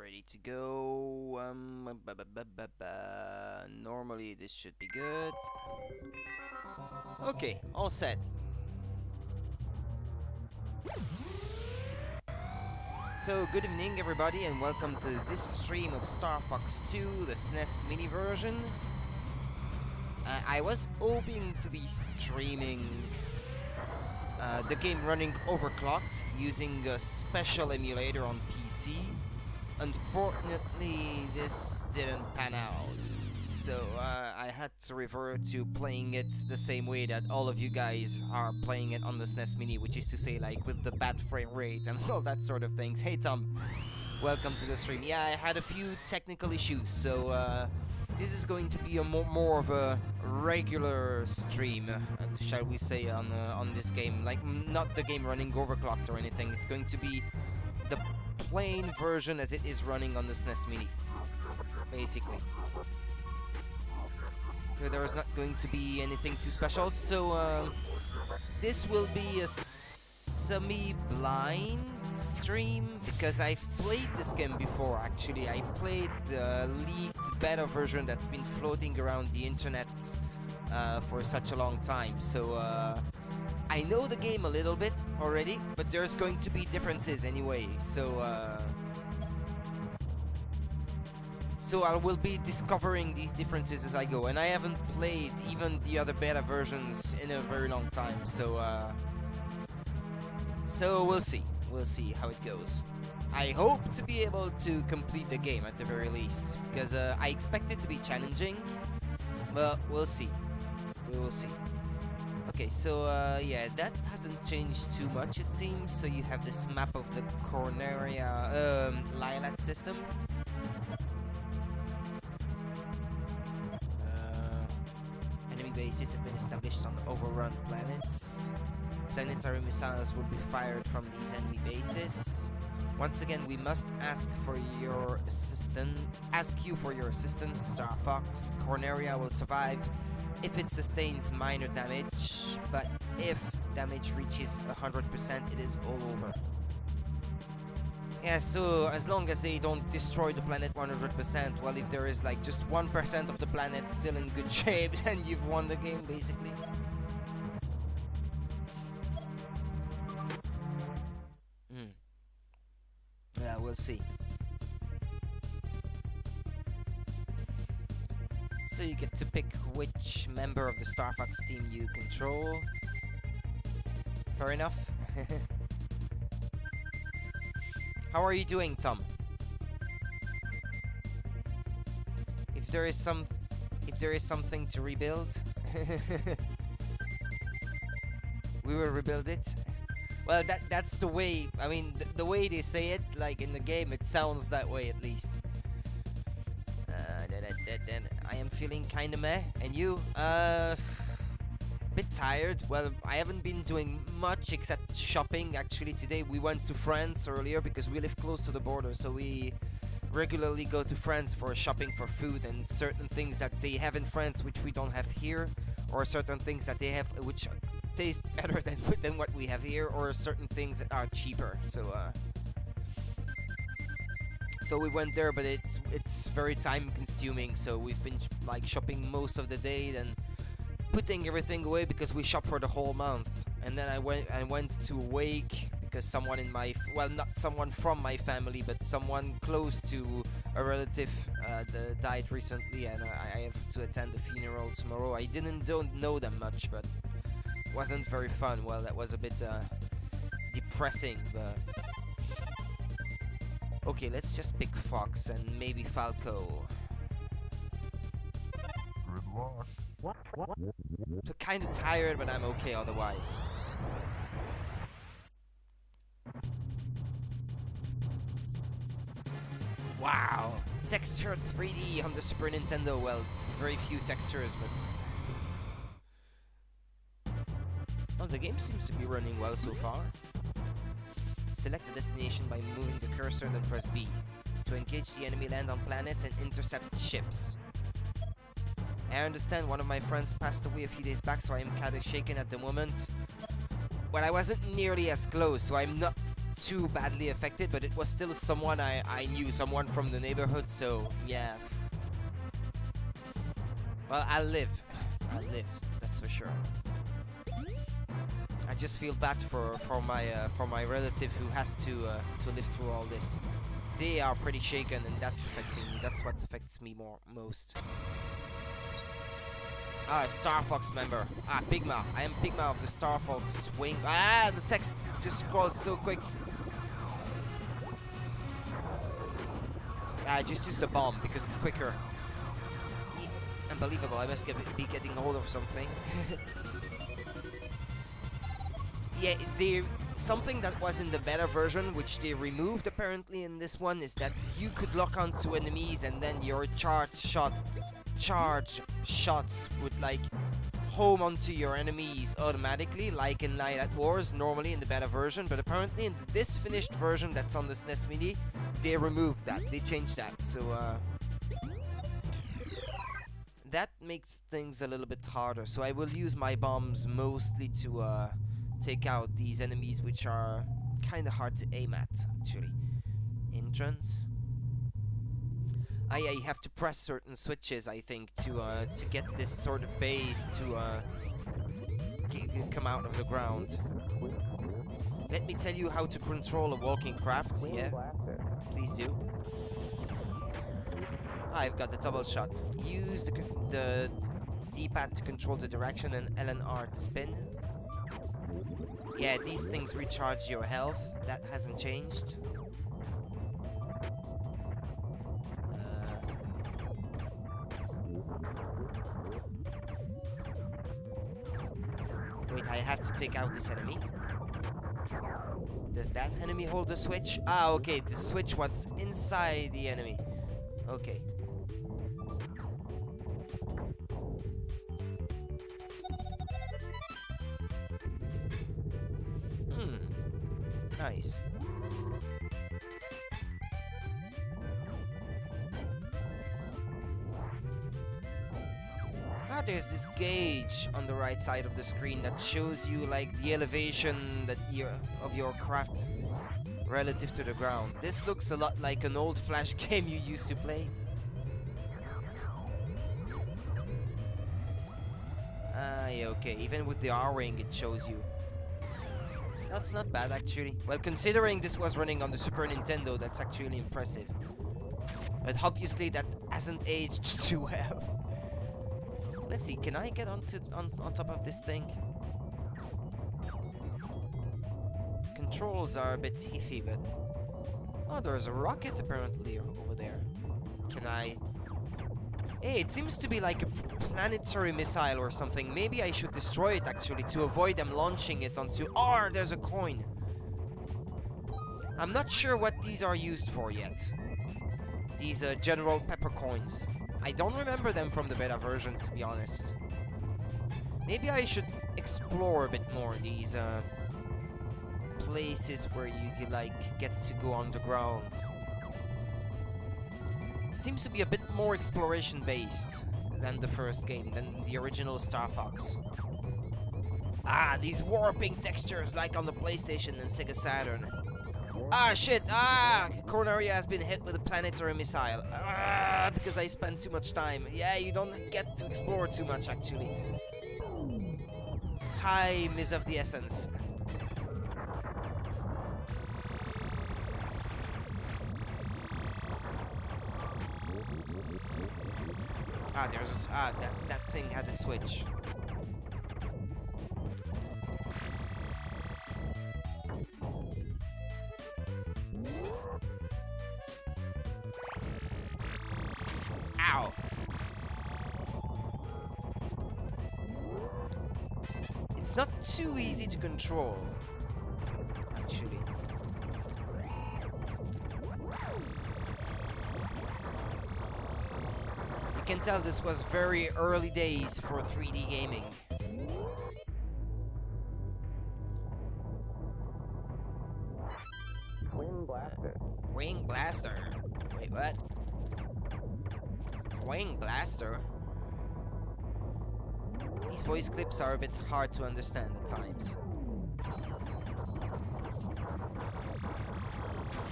Ready to go. Normally this should be good. Okay, all set. So, good evening everybody and welcome to this stream of Starfox 2, the SNES mini version. I was hoping to be streaming the game running overclocked using a special emulator on PC. Unfortunately, this didn't pan out, so I had to revert to playing it the same way that all of you guys are playing it on the SNES Mini, which is to say, like, with the bad frame rate and all that sort of things. Hey Tom, welcome to the stream. Yeah, I had a few technical issues, so this is going to be a more of a regular stream, shall we say, on this game. Like, not the game running overclocked or anything. It's going to be the plain version as it is running on the SNES Mini, basically. So there is not going to be anything too special, so this will be a semi-blind stream, because I've played this game before, actually. I played the leaked beta version that's been floating around the internet for such a long time, so I know the game a little bit already, but there's going to be differences anyway, so I will be discovering these differences as I go, and I haven't played even the other beta versions in a very long time, so we'll see how it goes. I hope to be able to complete the game at the very least, because I expect it to be challenging, but we'll see. We will see. Okay, so yeah, that hasn't changed too much, it seems. So you have this map of the Corneria Lilat system. Enemy bases have been established on overrun planets. Planetary missiles will be fired from these enemy bases. Once again, we must ask you for your assistance, Starfox. Corneria will survive if it sustains minor damage, but if damage reaches 100%, it is all over. Yeah, so as long as they don't destroy the planet 100%, well, if there is like just 1% of the planet still in good shape, then you've won the game, basically. Yeah, we'll see. So you get to pick which member of the Starfox team you control. Fair enough. How are you doing, Tom? If there is something to rebuild, we will rebuild it. Well, that's the way. I mean, the way they say it, like in the game, it sounds that way at least. I am feeling kinda meh, and you? Bit tired. Well, I haven't been doing much except shopping. Actually, today we went to France earlier because we live close to the border, so we regularly go to France for shopping for food and certain things that they have in France which we don't have here, or certain things that they have which taste better than what we have here, or certain things that are cheaper. So we went there, but it's very time consuming, so we've been like shopping most of the day, then putting everything away because we shop for the whole month. And then I went to a wake because someone in my not someone from my family, but someone close to a relative died recently, and I have to attend the funeral tomorrow. I don't know them much, but it wasn't very fun. Well, that was a bit depressing, but okay, let's just pick Fox and maybe Falco. Good luck. So kind of tired, but I'm okay otherwise. Wow, textured 3D on the Super Nintendo. Well, very few textures, but oh, the game seems to be running well so far. Select a destination by moving the cursor, then press B. To engage the enemy, land on planets and intercept ships. I understand one of my friends passed away a few days back, so I am kind of shaken at the moment. Well, I wasn't nearly as close, so I'm not too badly affected, but it was still someone I knew, someone from the neighborhood, so yeah. Well, I'll live, that's for sure. I just feel bad for my relative who has to live through all this. They are pretty shaken, and that's affecting me. That's what affects me most. Ah, Starfox member. Ah, Pigma. I am Pigma of the Starfox wing. Ah, the text just scrolls so quick. I just used the bomb because it's quicker. Unbelievable. I must be getting hold of something. Yeah, something that was in the beta version, which they removed apparently in this one, is that you could lock onto enemies and then your charge shots would like home onto your enemies automatically, like in Night at Wars normally in the beta version. But apparently in this finished version that's on the SNES Mini, they removed that. They changed that. So that makes things a little bit harder. So I will use my bombs mostly to take out these enemies, which are kind of hard to aim at, actually. Entrance. I have to press certain switches, I think, to get this sort of base to come out of the ground. Let me tell you how to control a walking craft. Yeah, please do. I've got the double shot. Use the D-pad to control the direction and L and R to spin. Yeah, these things recharge your health. That hasn't changed. Wait, I have to take out this enemy. Does that enemy hold the switch? Ah, okay, the switch was inside the enemy. Okay. Nice. Ah, there's this gauge on the right side of the screen that shows you like the elevation that of your craft relative to the ground. This looks a lot like an old Flash game you used to play. Ah, yeah, okay. Even with the R-ring, it shows you. That's not bad, actually. Well, considering this was running on the Super Nintendo, that's actually impressive. But obviously, that hasn't aged too well. Let's see, can I get on top of this thing? The controls are a bit iffy, but... Oh, there's a rocket apparently over there. Can I... Hey, it seems to be like a planetary missile or something. Maybe I should destroy it, actually, to avoid them launching it onto... Oh, there's a coin! I'm not sure what these are used for yet. These General Pepper coins. I don't remember them from the beta version, to be honest. Maybe I should explore a bit more these places where you could, like, get to go underground. It seems to be a bit more exploration-based than the first game, than the original Starfox. Ah, these warping textures like on the PlayStation and Sega Saturn. Ah, shit! Ah! Corneria has been hit with a planetary missile. Ah, because I spent too much time. Yeah, you don't get to explore too much, actually. Time is of the essence. Ah, there's a... that thing had a switch. Ow! It's not too easy to control, actually. You can tell this was very early days for 3D gaming. Wing Blaster. Wing Blaster? Wait, what? Wing Blaster? These voice clips are a bit hard to understand at times.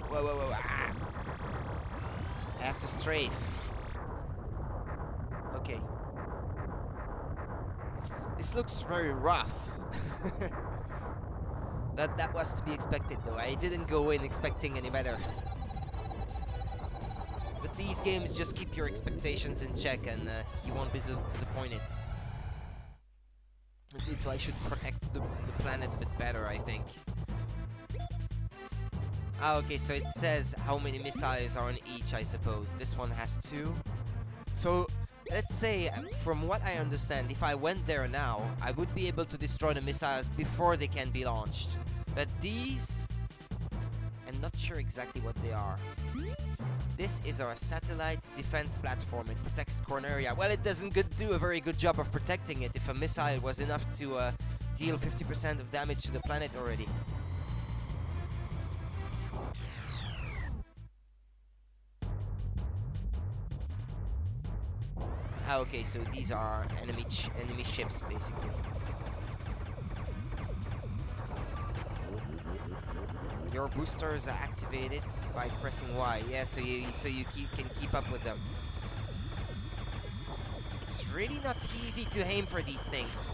Whoa, whoa, whoa. Ah. I have to strafe. Okay. This looks very rough. But that was to be expected, though. I didn't go in expecting any better. But these games just keep your expectations in check, and you won't be disappointed. So I should protect the planet a bit better, I think. Ah, okay, so it says how many missiles are on each, I suppose. This one has 2. So, let's say, from what I understand, if I went there now, I would be able to destroy the missiles before they can be launched. But these, I'm not sure exactly what they are. This is our satellite defense platform. It protects Corneria. Well, it doesn't do a very good job of protecting it if a missile was enough to deal 50% of damage to the planet already. Ah, okay, so these are enemy ships, basically. Your boosters are activated by pressing Y. Yeah, so you can keep up with them. It's really not easy to aim for these things.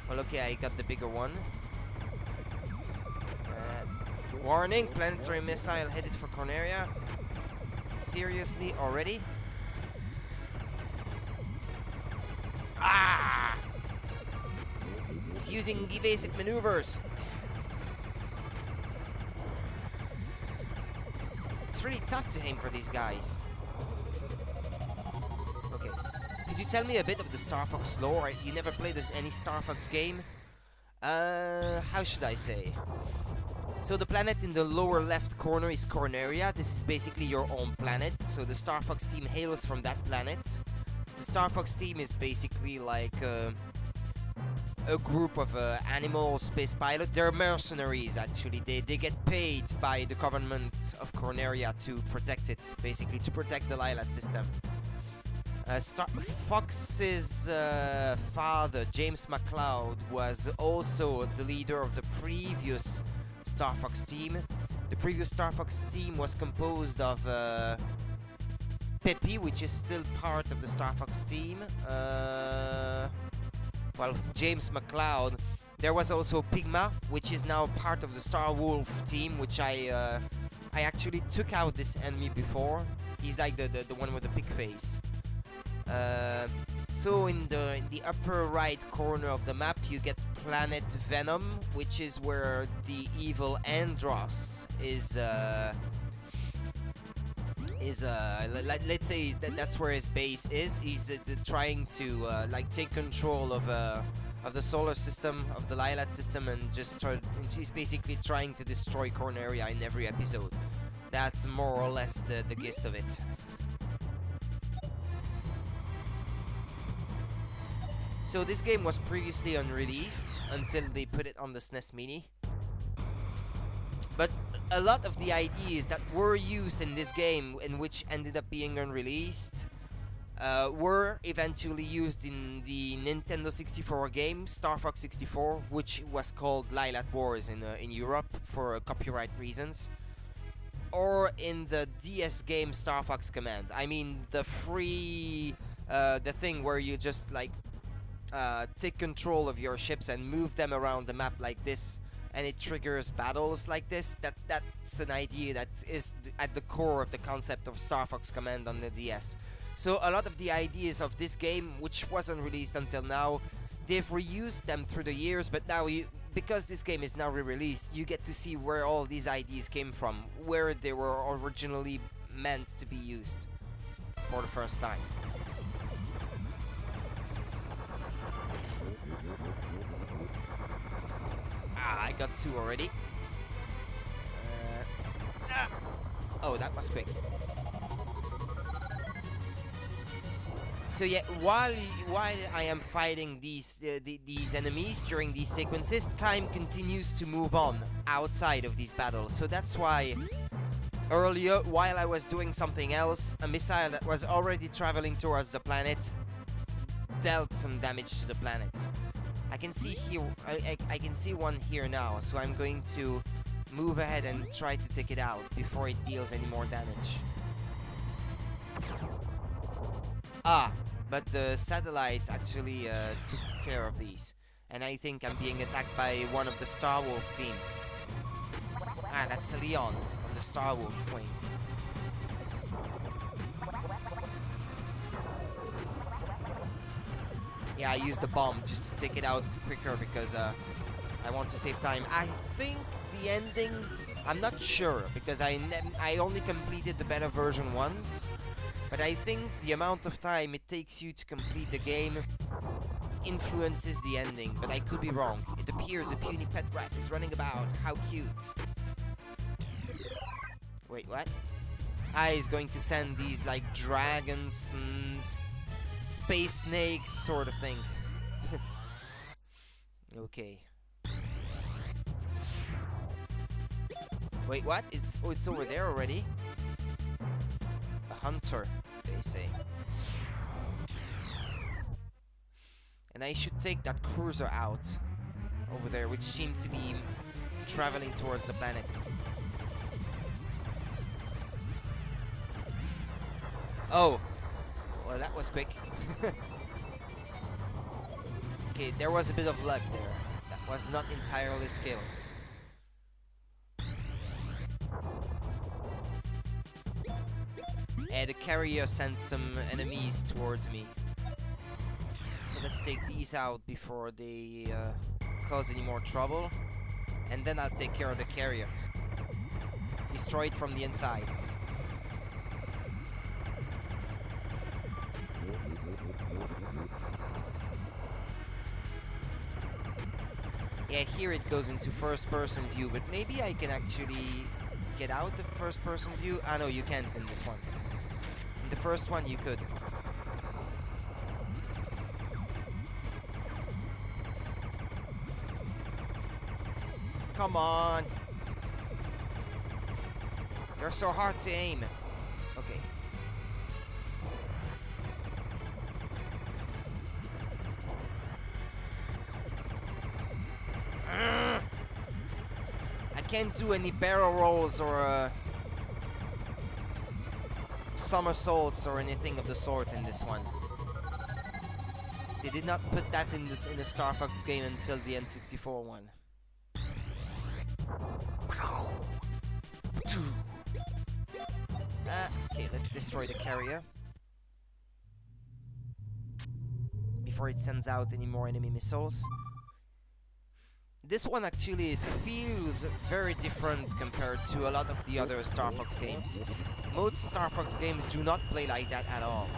Well, okay, I got the bigger one. Warning, planetary missile headed for Corneria. Seriously, already? Ah! He's using evasive maneuvers. It's really tough to aim for these guys. Okay. Could you tell me a bit of the Starfox lore? You never played any Starfox game? How should I say? So the planet in the lower left corner is Corneria. This is basically your own planet. So the Starfox team hails from that planet. The Starfox team is basically like a group of animal space pilots. They're mercenaries, actually. They get paid by the government of Corneria to protect it, basically, to protect the Lilat system. Fox's father, James McLeod, was also the leader of the previous Starfox team. The previous Starfox team was composed of Peppy, which is still part of the Starfox team. Well, James McLeod. There was also Pigma, which is now part of the Star Wolf team, which I actually took out this enemy before. He's like the one with the pig face. So in the upper right corner of the map, you get Planet Venom, which is where the evil Andros is. Let's say that's where his base is. He's trying to like take control of the solar system, of the Lilat system, and he's basically trying to destroy Corneria in every episode. That's more or less the gist of it. So this game was previously unreleased until they put it on the SNES Mini. But a lot of the ideas that were used in this game, and which ended up being unreleased, were eventually used in the Nintendo 64 game, Starfox 64, which was called Lilat Wars in Europe for copyright reasons. Or in the DS game Starfox Command. I mean, the free, the thing where you just like take control of your ships and move them around the map like this, and it triggers battles like this. That's an idea that is at the core of the concept of Starfox Command on the DS. So a lot of the ideas of this game, which wasn't released until now, they've reused them through the years, but now because this game is now re-released, you get to see where all these ideas came from, where they were originally meant to be used for the first time. I got 2 already. Oh, that was quick. So yeah, while I am fighting these enemies during these sequences, time continues to move on outside of these battles. So that's why earlier, while I was doing something else, a missile that was already traveling towards the planet dealt some damage to the planet. I can see here, I can see one here now, so I'm going to move ahead and try to take it out before it deals any more damage. Ah, but the satellites actually took care of these. And I think I'm being attacked by one of the Star Wolf team. Ah, that's Leon from the Star Wolf wing. Yeah, I used the bomb just to take it out quicker because I want to save time. I think the ending, I'm not sure because I only completed the beta version once. But I think the amount of time it takes you to complete the game influences the ending, but I could be wrong. It appears a puny pet rat is running about. How cute. Wait, what? Ah, he's going to send these like dragons and space snakes sort of thing. Okay. Wait, what? It's over there already? A hunter, they say. And I should take that cruiser out over there, which seemed to be traveling towards the planet. Oh, well, that was quick. Okay, there was a bit of luck there. That was not entirely skill. The carrier sent some enemies towards me. So let's take these out before they cause any more trouble. And then I'll take care of the carrier. Destroy it from the inside. Yeah, here it goes into first-person view, but maybe I can actually get out the first-person view. Ah, no, you can't in this one. In the first one, you could. Come on! You're so hard to aim. Okay. I can't do any barrel rolls or somersaults or anything of the sort in this one. They did not put that in the Starfox game until the N64 one. Okay, let's destroy the carrier before it sends out any more enemy missiles. This one actually feels very different compared to a lot of the other Starfox games. Most Starfox games do not play like that at all.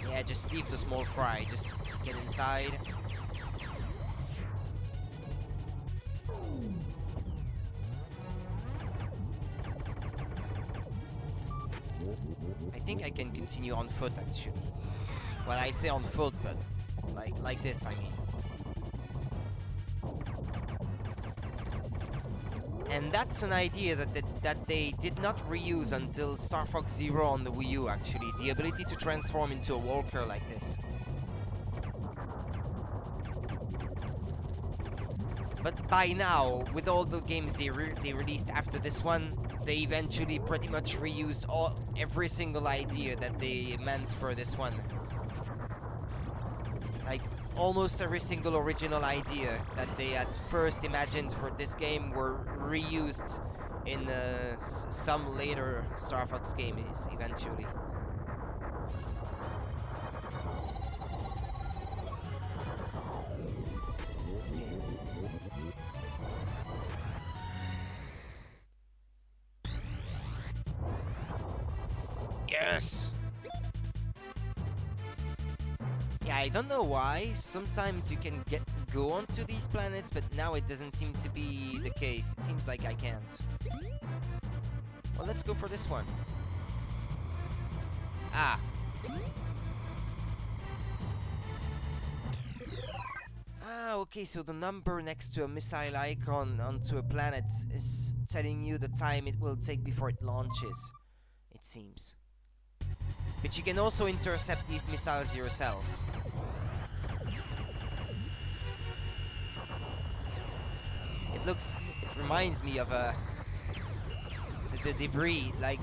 Yeah, just leave the small fry, just get inside. I think I can continue on foot actually. Well, I say on foot, but like this, I mean. And that's an idea that they did not reuse until Star Fox Zero on the Wii U actually. The ability to transform into a walker like this. But by now, with all the games they released after this one, they eventually pretty much reused every single idea that they meant for this one. Like, almost every single original idea that they at first imagined for this game were reused in some later Star Fox games eventually. Yes! Yeah, I don't know why. Sometimes you can go onto these planets, but now it doesn't seem to be the case. It seems like I can't. Well, let's go for this one. Ah. Ah, okay, so the number next to a missile icon onto a planet is telling you the time it will take before it launches, it seems. But you can also intercept these missiles yourself. It reminds me of the debris, like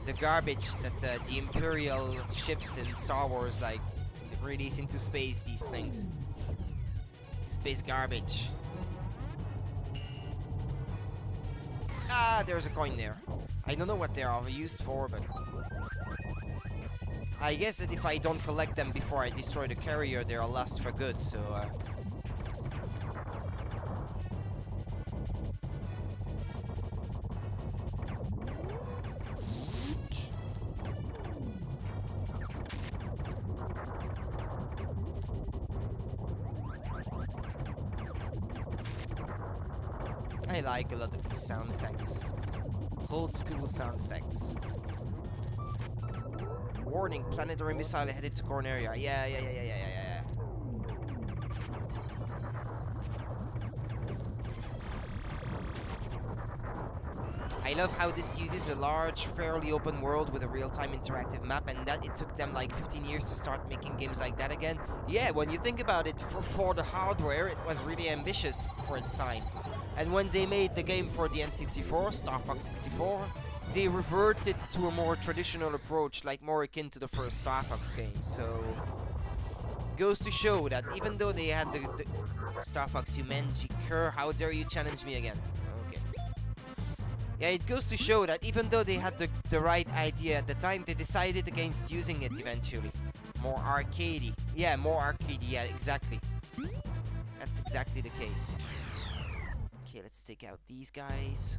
the garbage that the Imperial ships in Star Wars like release into space. These things, space garbage. Ah, there's a coin there. I don't know what they are used for, but I guess that if I don't collect them before I destroy the carrier, they are lost for good. So. I like a lot of these sound effects. Old school sound effects. Warning, planetary missile headed to core area. Yeah. I love how this uses a large, fairly open world with a real-time interactive map, and that it took them like 15 years to start making games like that again. Yeah, when you think about it, for the hardware, it was really ambitious for its time. And when they made the game for the N64, Starfox 64, they reverted to a more traditional approach, like more akin to the first Starfox game. So, goes to show that even though they had the Starfox Humanity Cur, how dare you challenge me again? Okay. Yeah, it goes to show that even though they had the right idea at the time, they decided against using it eventually. More arcadey. Yeah, more arcadey, yeah, exactly. That's exactly the case. Okay, let's take out these guys.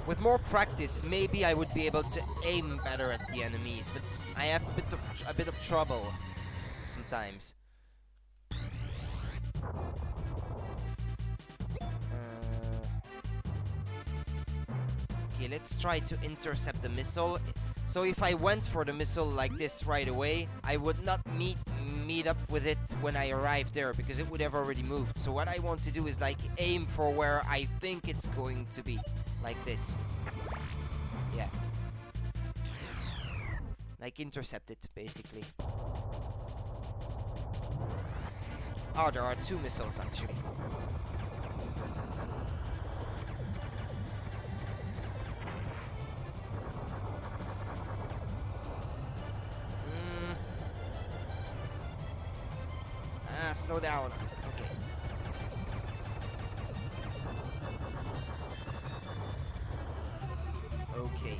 With more practice, maybe I would be able to aim better at the enemies, but I have a bit of trouble sometimes. Okay, let's try to intercept the missile. So if I went for the missile like this right away, I would not meet up with it when I arrived there, because it would have already moved. So what I want to do is like aim for where I think it's going to be. Like this. Yeah. Like intercept it, basically. Oh, there are two missiles, actually. Slow down. Okay. Okay.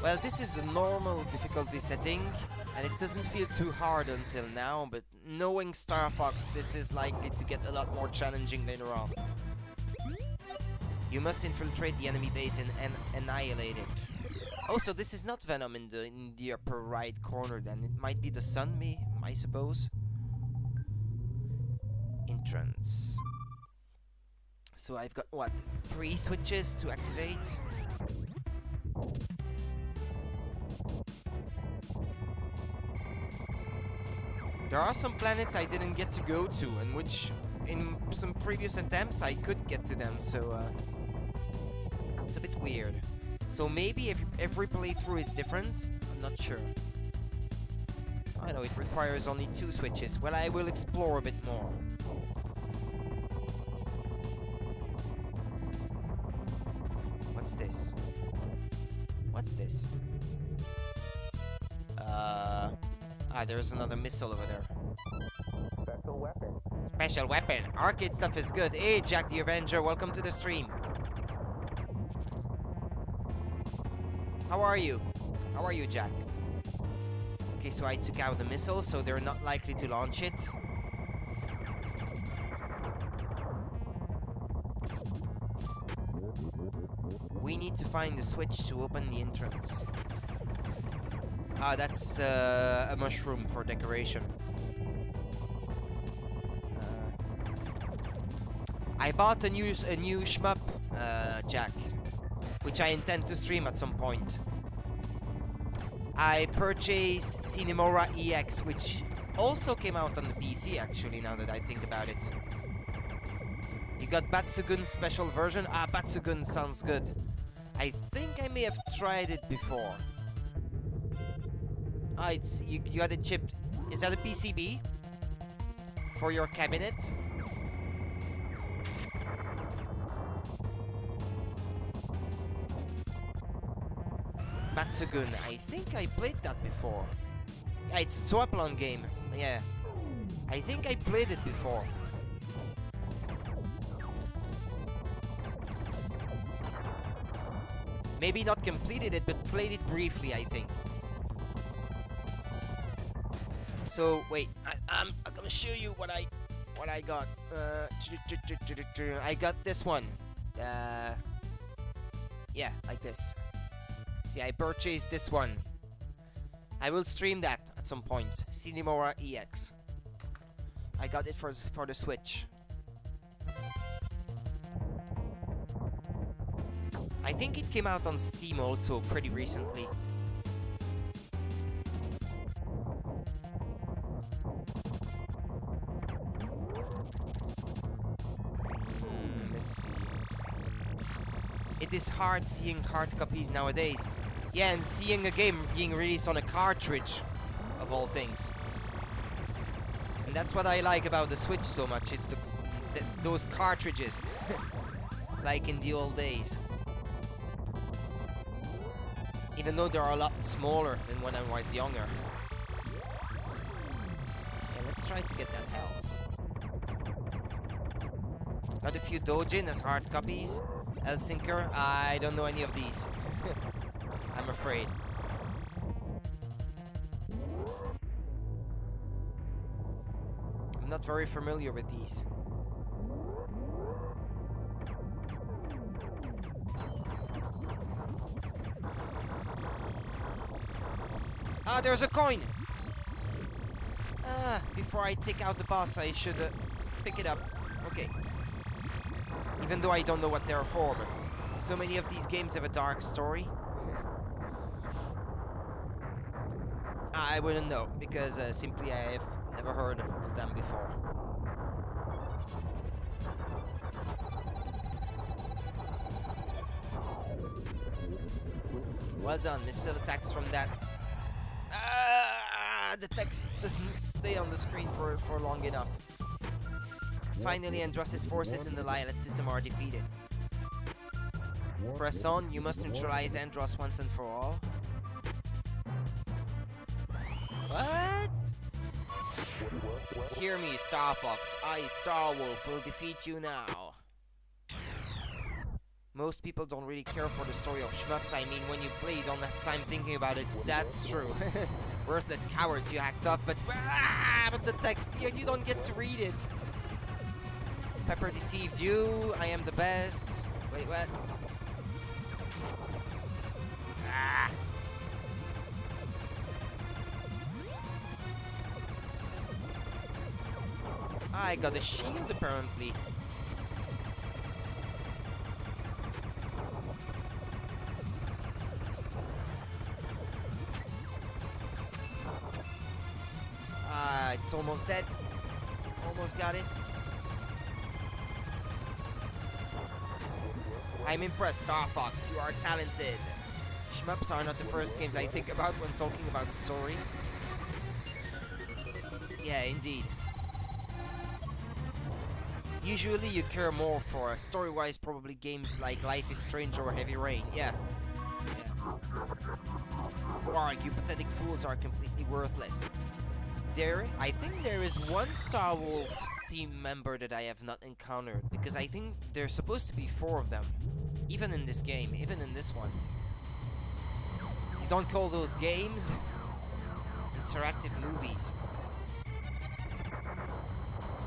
Well, this is a normal difficulty setting, and it doesn't feel too hard until now, but knowing Starfox, this is likely to get a lot more challenging later on. You must infiltrate the enemy base and annihilate it. Also, this is not Venom in the upper right corner then. It might be the sun, I suppose. Entrance. So I've got, what, 3 switches to activate? There are some planets I didn't get to go to, and which, in some previous attempts, I could get to them, so, it's a bit weird. So maybe if every playthrough is different, I'm not sure. I know, it requires only 2 switches. Well, I will explore a bit more. What's this? What's this? There's another missile over there. Special weapon. Special weapon. Arcade stuff is good. Hey, Jack the Avenger, welcome to the stream. How are you? How are you, Jack? Okay, so I took out the missile, so they're not likely to launch it. We need to find the switch to open the entrance. Ah, that's a mushroom for decoration. I bought a new shmup, Jack, which I intend to stream at some point. I purchased Cinemora EX, which also came out on the PC, actually, now that I think about it. You got Batsugun special version. Ah, Batsugun sounds good. I think I may have tried it before. Ah, you got it chipped. Is that a PCB? For your cabinet? Batsugun, I think I played that before. Yeah, it's a Toaplan game. Yeah. I think I played it before. Maybe not completed it, but played it briefly, I think. So wait, I'm gonna show you what I got. I got this one. Yeah, like this. See, I purchased this one. I will stream that at some point. Cinemora EX. I got it for the Switch. I think it came out on Steam also pretty recently. Let's see. It is hard seeing hard copies nowadays. Yeah, and seeing a game being released on a cartridge, of all things. And that's what I like about the Switch so much. It's those cartridges, like in the old days. Even though they're a lot smaller than when I was younger. Yeah, let's try to get that health. Got a few Dojin as hard copies. Elsinker, I don't know any of these. I'm afraid. I'm not very familiar with these. Ah, there's a coin! Ah, before I take out the boss, I should pick it up. Okay. Even though I don't know what they're for, but so many of these games have a dark story. I wouldn't know, because simply I have never heard of them before. Well done, missile attacks from that. The text doesn't stay on the screen for long enough. Finally, Andross's forces in the Lilith system are defeated. Press on, you must neutralize Andross once and for all. What? Hear me, Starfox. I, Starwolf, will defeat you now. Most people don't really care for the story of shmups. I mean, when you play, you don't have time thinking about it. That's true. Worthless cowards, you act tough, but the text, you don't get to read it. Pepper deceived you. I am the best. Wait, what? I got a shield, apparently. It's almost dead. Almost got it. I'm impressed, Starfox. You are talented. Shmups are not the first games I think about when talking about story. Yeah, indeed. Usually you care more for story-wise probably games like Life is Strange or Heavy Rain. Yeah. Who argue pathetic fools are completely worthless. I think there is one Starwolf team member that I have not encountered, because I think there's supposed to be 4 of them. Even in this game, even in this one. You don't call those games interactive movies.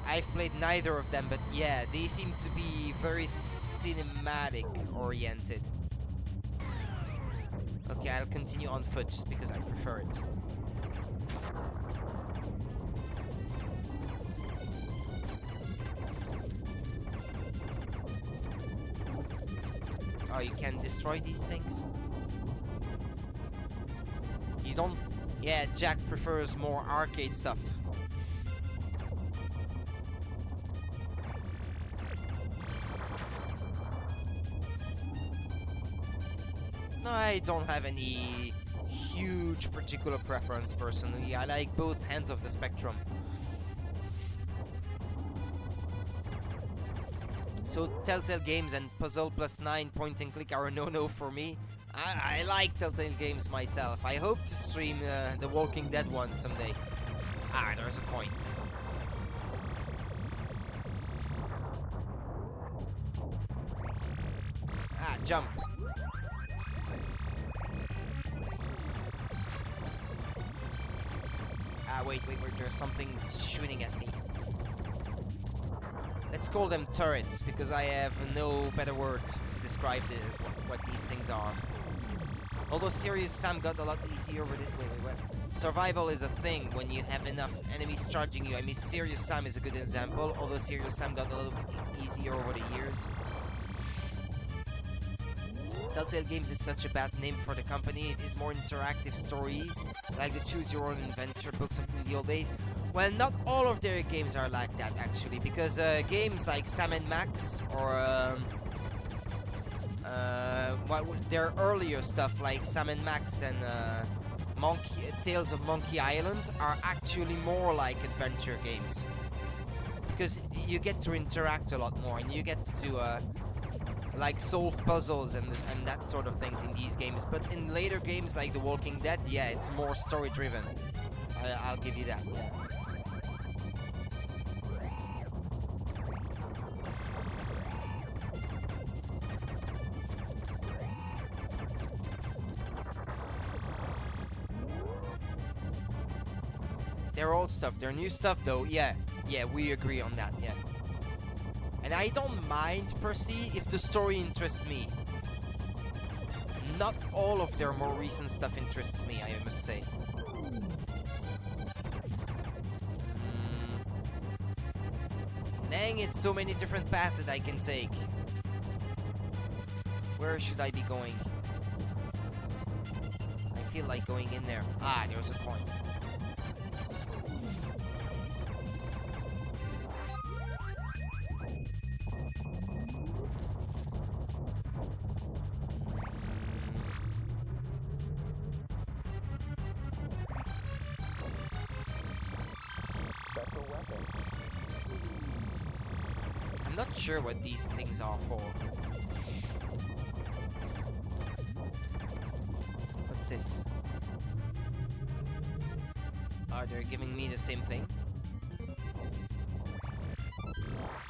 I've played neither of them, but yeah, they seem to be very cinematic oriented. Okay, I'll continue on foot just because I prefer it. Oh, you can destroy these things? You Yeah, Jack prefers more arcade stuff. No, I don't have any huge particular preference personally. I like both ends of the spectrum. So Telltale Games and Puzzle Plus 9 point and click are a no-no for me. I like Telltale Games myself. I hope to stream the Walking Dead one someday. Ah, there's a coin. Ah, jump. Ah, wait, there's something shooting at me. Let's call them turrets, because I have no better word to describe what these things are. Although Serious Sam got a lot easier with it. Wait. Survival is a thing when you have enough enemies charging you. I mean, Serious Sam is a good example, although Serious Sam got a little bit easier over the years. Telltale Games is such a bad name for the company. It is more interactive stories, like the Choose Your Own Adventure books in the old days. Well, not all of their games are like that, actually, because games like Sam and Max, or their earlier stuff like Sam and Max and Tales of Monkey Island are actually more like adventure games. Because you get to interact a lot more, and you get to like solve puzzles and that sort of things in these games. But in later games like The Walking Dead, yeah, it's more story driven. I'll give you that, yeah. Their old stuff, their new stuff though, yeah, we agree on that, yeah. And I don't mind per se if the story interests me. Not all of their more recent stuff interests me, I must say. Dang, it's so many different paths that I can take. Where should I be going? I feel like going in there. Ah, there's a coin. I'm not sure what these things are for. What's this? Are they giving me the same thing?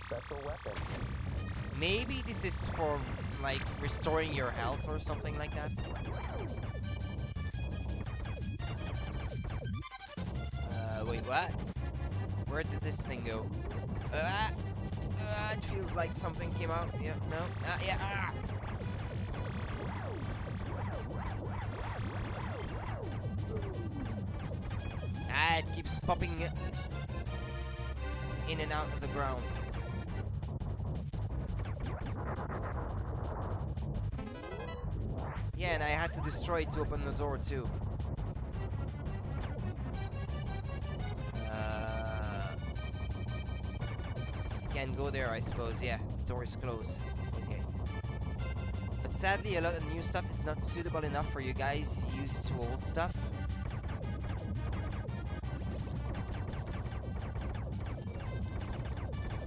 Special weapon. Maybe this is for, like, restoring your health or something like that. Wait, what? Where did this thing go? It feels like something came out. Yeah, no. Yeah. It keeps popping in and out of the ground. Yeah, and I had to destroy it to open the door too. Can't go there, I suppose. Yeah, door is closed. Okay. But sadly, a lot of new stuff is not suitable enough for you guys used to old stuff.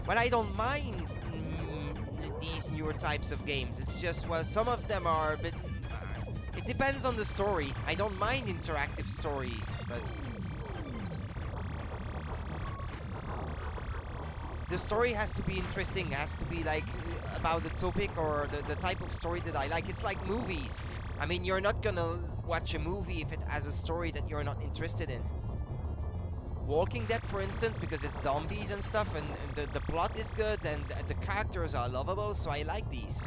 But I don't mind these newer types of games. It's just, well, some of them are a bit... it depends on the story. I don't mind interactive stories, but... the story has to be interesting, has to be like about the topic or the type of story that I like. It's like movies. I mean, you're not gonna watch a movie if it has a story that you're not interested in. Walking Dead, for instance, because it's zombies and stuff, and the plot is good, and the characters are lovable, so I like these.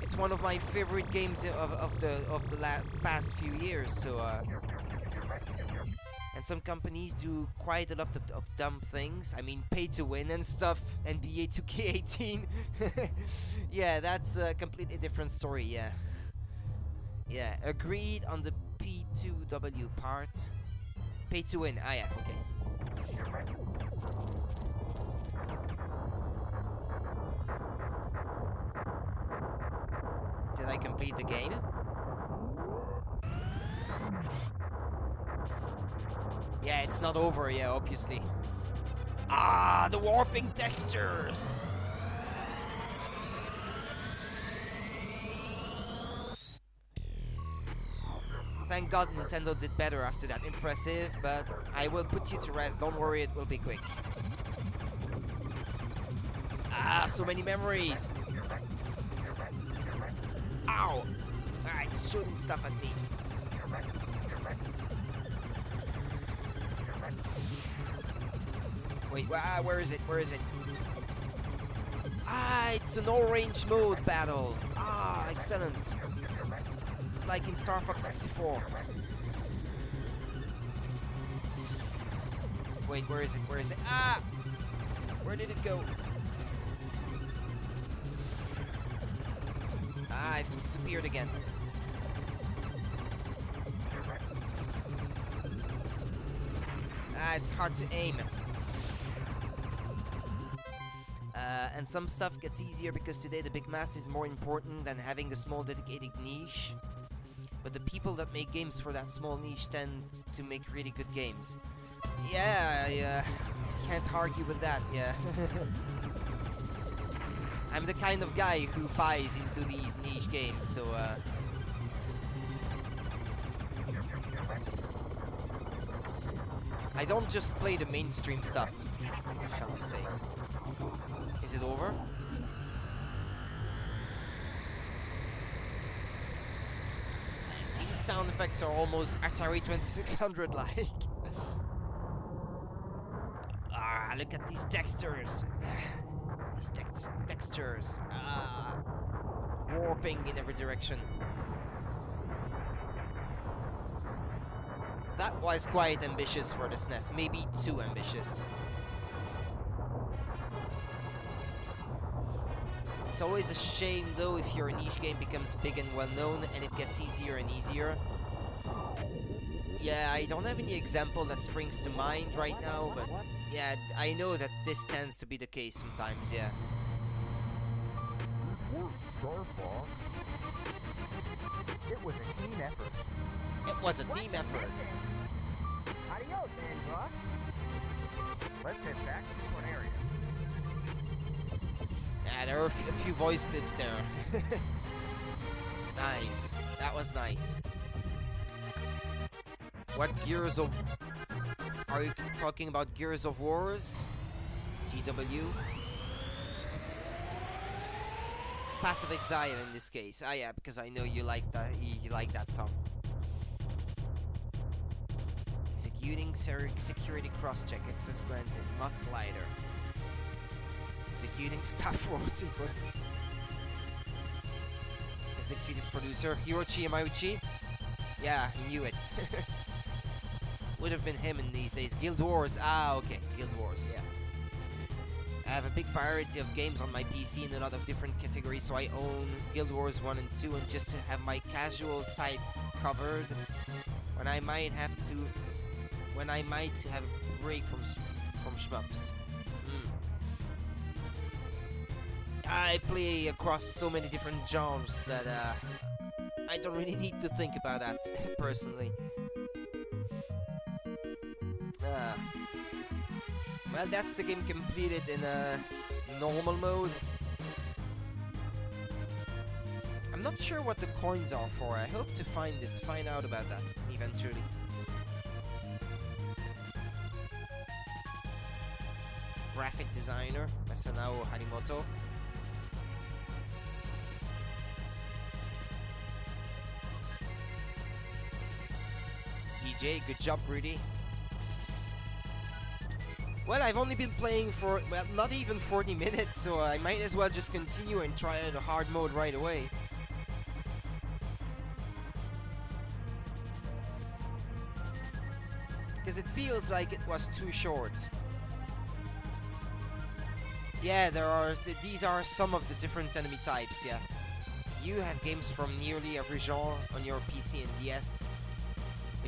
It's one of my favorite games of the past few years, so... and some companies do quite a lot of dumb things. I mean, pay to win and stuff. NBA 2K18. Yeah, that's a completely different story, yeah. Yeah, agreed on the P2W part. Pay to win. Ah, yeah, okay. Did I complete the game? Yeah, it's not over, yeah, obviously. Ah, the warping textures! Thank God Nintendo did better after that. Impressive, but I will put you to rest. Don't worry, it will be quick. Ah, so many memories! Ow! Alright, it's shooting stuff at me. Wait, where is it? Where is it? Ah, it's an all-range mode battle. Ah, excellent. It's like in Starfox 64. Wait, where is it? Where is it? Ah! Where did it go? Ah, it's disappeared again. Ah, it's hard to aim. And some stuff gets easier because today the big mass is more important than having a small dedicated niche. But the people that make games for that small niche tend to make really good games. Yeah, I can't argue with that, yeah. I'm the kind of guy who buys into these niche games, so I don't just play the mainstream stuff, shall we say. Is it over? These sound effects are almost Atari 2600 like. Ah, look at these textures. These textures. Ah, warping in every direction. That was quite ambitious for the SNES, maybe too ambitious. It's always a shame though if your niche game becomes big and well known and it gets easier and easier. Yeah, I don't have any example that springs to mind right now, but yeah, I know that this tends to be the case sometimes, yeah. Good work, Starfox. It was a team effort. It was a team effort. Adios, Android. Let's head back to an area. Yeah, there are a few voice clips there. Nice. That was nice. What Gears of... Are you talking about Gears of Wars? GW? Path of Exile in this case. Ah yeah, because I know you like that. You like that tongue. Executing security cross-check. Access granted. Moth glider. Executing staff roll sequence. Executive producer Hiroshi Yamauchi. Yeah, he knew it. Would have been him in these days. Guild Wars. Ah, okay. Guild Wars, yeah. I have a big variety of games on my PC in a lot of different categories, so I own Guild Wars 1 and 2, and just to have my casual side covered when I might have a break from shmups. I play across so many different genres that I don't really need to think about that personally. Well, that's the game completed in a normal mode. I'm not sure what the coins are for. I hope to find out about that eventually. Graphic designer Masanao Harimoto. DJ, good job, Rudy. Well, I've only been playing for, well, not even 40 minutes, so I might as well just continue and try the hard mode right away. Because it feels like it was too short. Yeah, these are some of the different enemy types, yeah. You have games from nearly every genre on your PC and DS.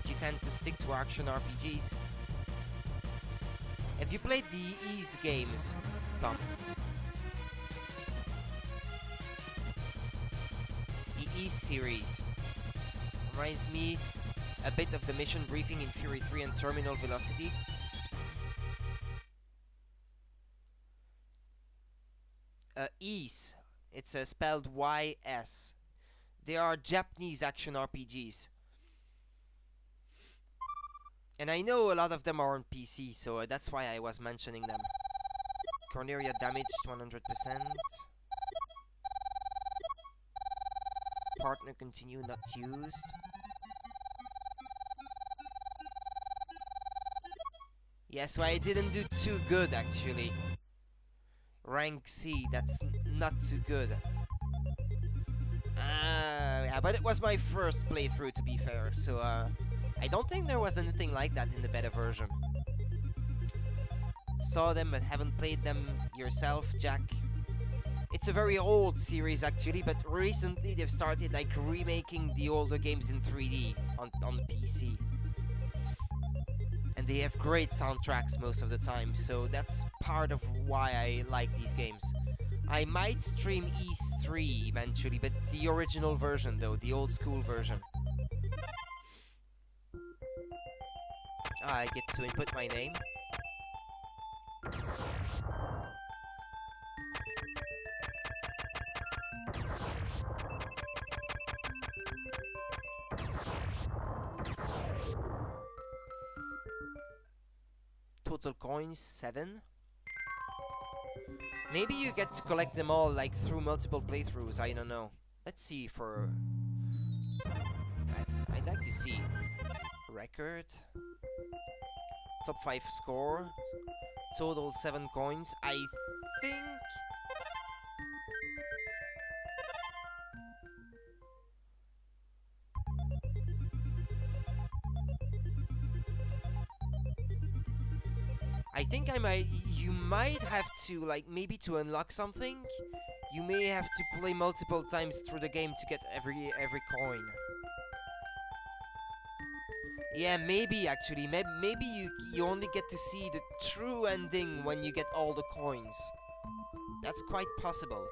but you tend to stick to action RPGs. Have you played the Ys games, Tom? The Ys series reminds me a bit of the mission briefing in Fury 3 and Terminal Velocity. Ys, it's spelled Y-S. They are Japanese action RPGs. And I know a lot of them are on PC, so that's why I was mentioning them. Corneria damaged 100%. Partner continue not used. Yeah, so I didn't do too good actually. Rank C, that's not too good. Yeah, but it was my first playthrough to be fair, so I don't think there was anything like that in the beta version. Saw them but haven't played them yourself, Jack. It's a very old series actually, but recently they've started like remaking the older games in 3D on PC. And they have great soundtracks most of the time, so that's part of why I like these games. I might stream Ys 3 eventually, but the original version though, the old school version. I get to input my name. Total coins 7. Maybe you get to collect them all like through multiple playthroughs, I don't know. Let's see for... I'd like to see. Record. Top 5 score. Total 7 coins. I think... I think you might have to, like, maybe to unlock something, you may have to play multiple times through the game to get every coin. Yeah, maybe actually, maybe you only get to see the true ending when you get all the coins. That's quite possible.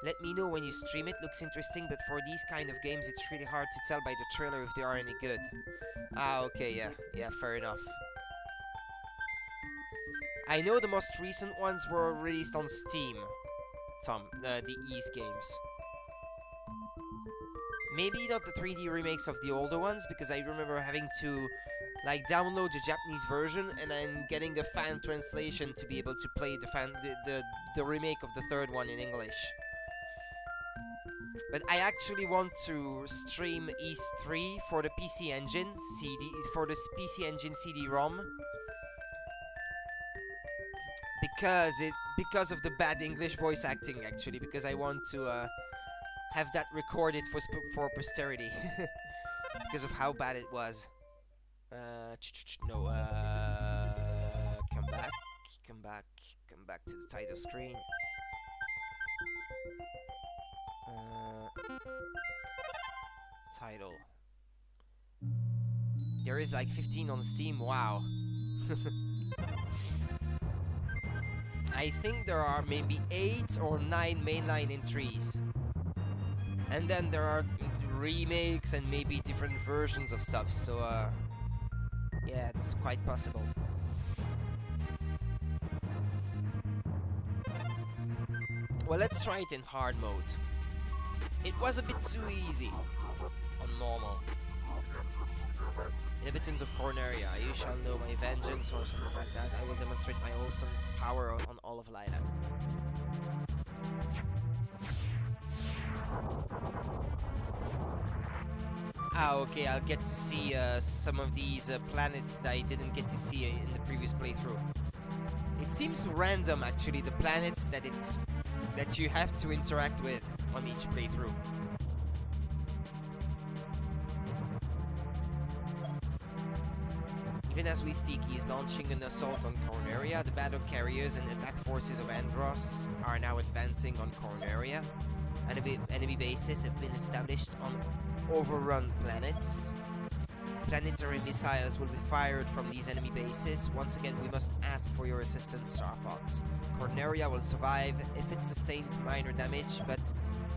Let me know when you stream it, looks interesting, but for these kind of games it's really hard to tell by the trailer if they are any good. Ah, okay, yeah, fair enough. I know the most recent ones were released on Steam, Tom, the Ys games. Maybe not the 3D remakes of the older ones, because I remember having to, like, download the Japanese version and then getting a fan translation to be able to play the remake of the third one in English. But I actually want to stream Ys 3 for the PC Engine PC Engine CD-ROM. Because of the bad English voice acting, actually, because I want to have that recorded for posterity, because of how bad it was. No, come back to the title screen. Title. There is like 15 on Steam. Wow. I think there are maybe 8 or 9 mainline entries. And then there are remakes and maybe different versions of stuff, so yeah, that's quite possible. Well, let's try it in hard mode. It was a bit too easy on normal. Inhabitants of Corneria, you shall know my vengeance, or something like that. I will demonstrate my awesome power on all of Lila. Ah, okay, I'll get to see some of these planets that I didn't get to see in the previous playthrough. It seems random, actually, the planets that you have to interact with on each playthrough. Even as we speak, he is launching an assault on Corneria. The battle carriers and attack forces of Andros are now advancing on Corneria. Enemy bases have been established on overrun planets. Planetary missiles will be fired from these enemy bases. Once again, we must ask for your assistance, Starfox. Corneria will survive if it sustains minor damage, but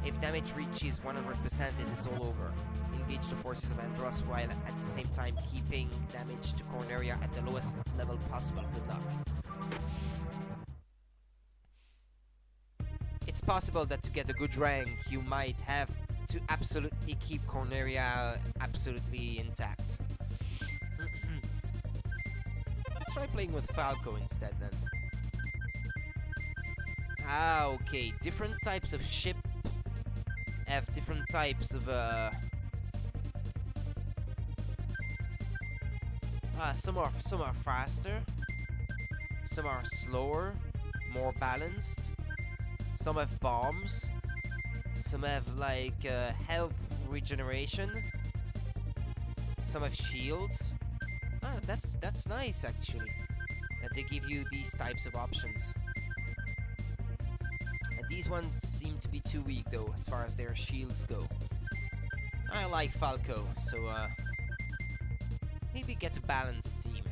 if damage reaches 100%, it is all over. Engage the forces of Andros while at the same time keeping damage to Corneria at the lowest level possible. Good luck. It's possible that to get a good rank, you might have to absolutely keep Corneria absolutely intact. Let's try playing with Falco instead then. Ah, okay. Different types of ship have different types of some are faster, some are slower, more balanced. Some have bombs. Some have like health regeneration. Some have shields. Ah, that's nice actually. That they give you these types of options. And these ones seem to be too weak though, as far as their shields go. I like Falco, so maybe get a balanced team.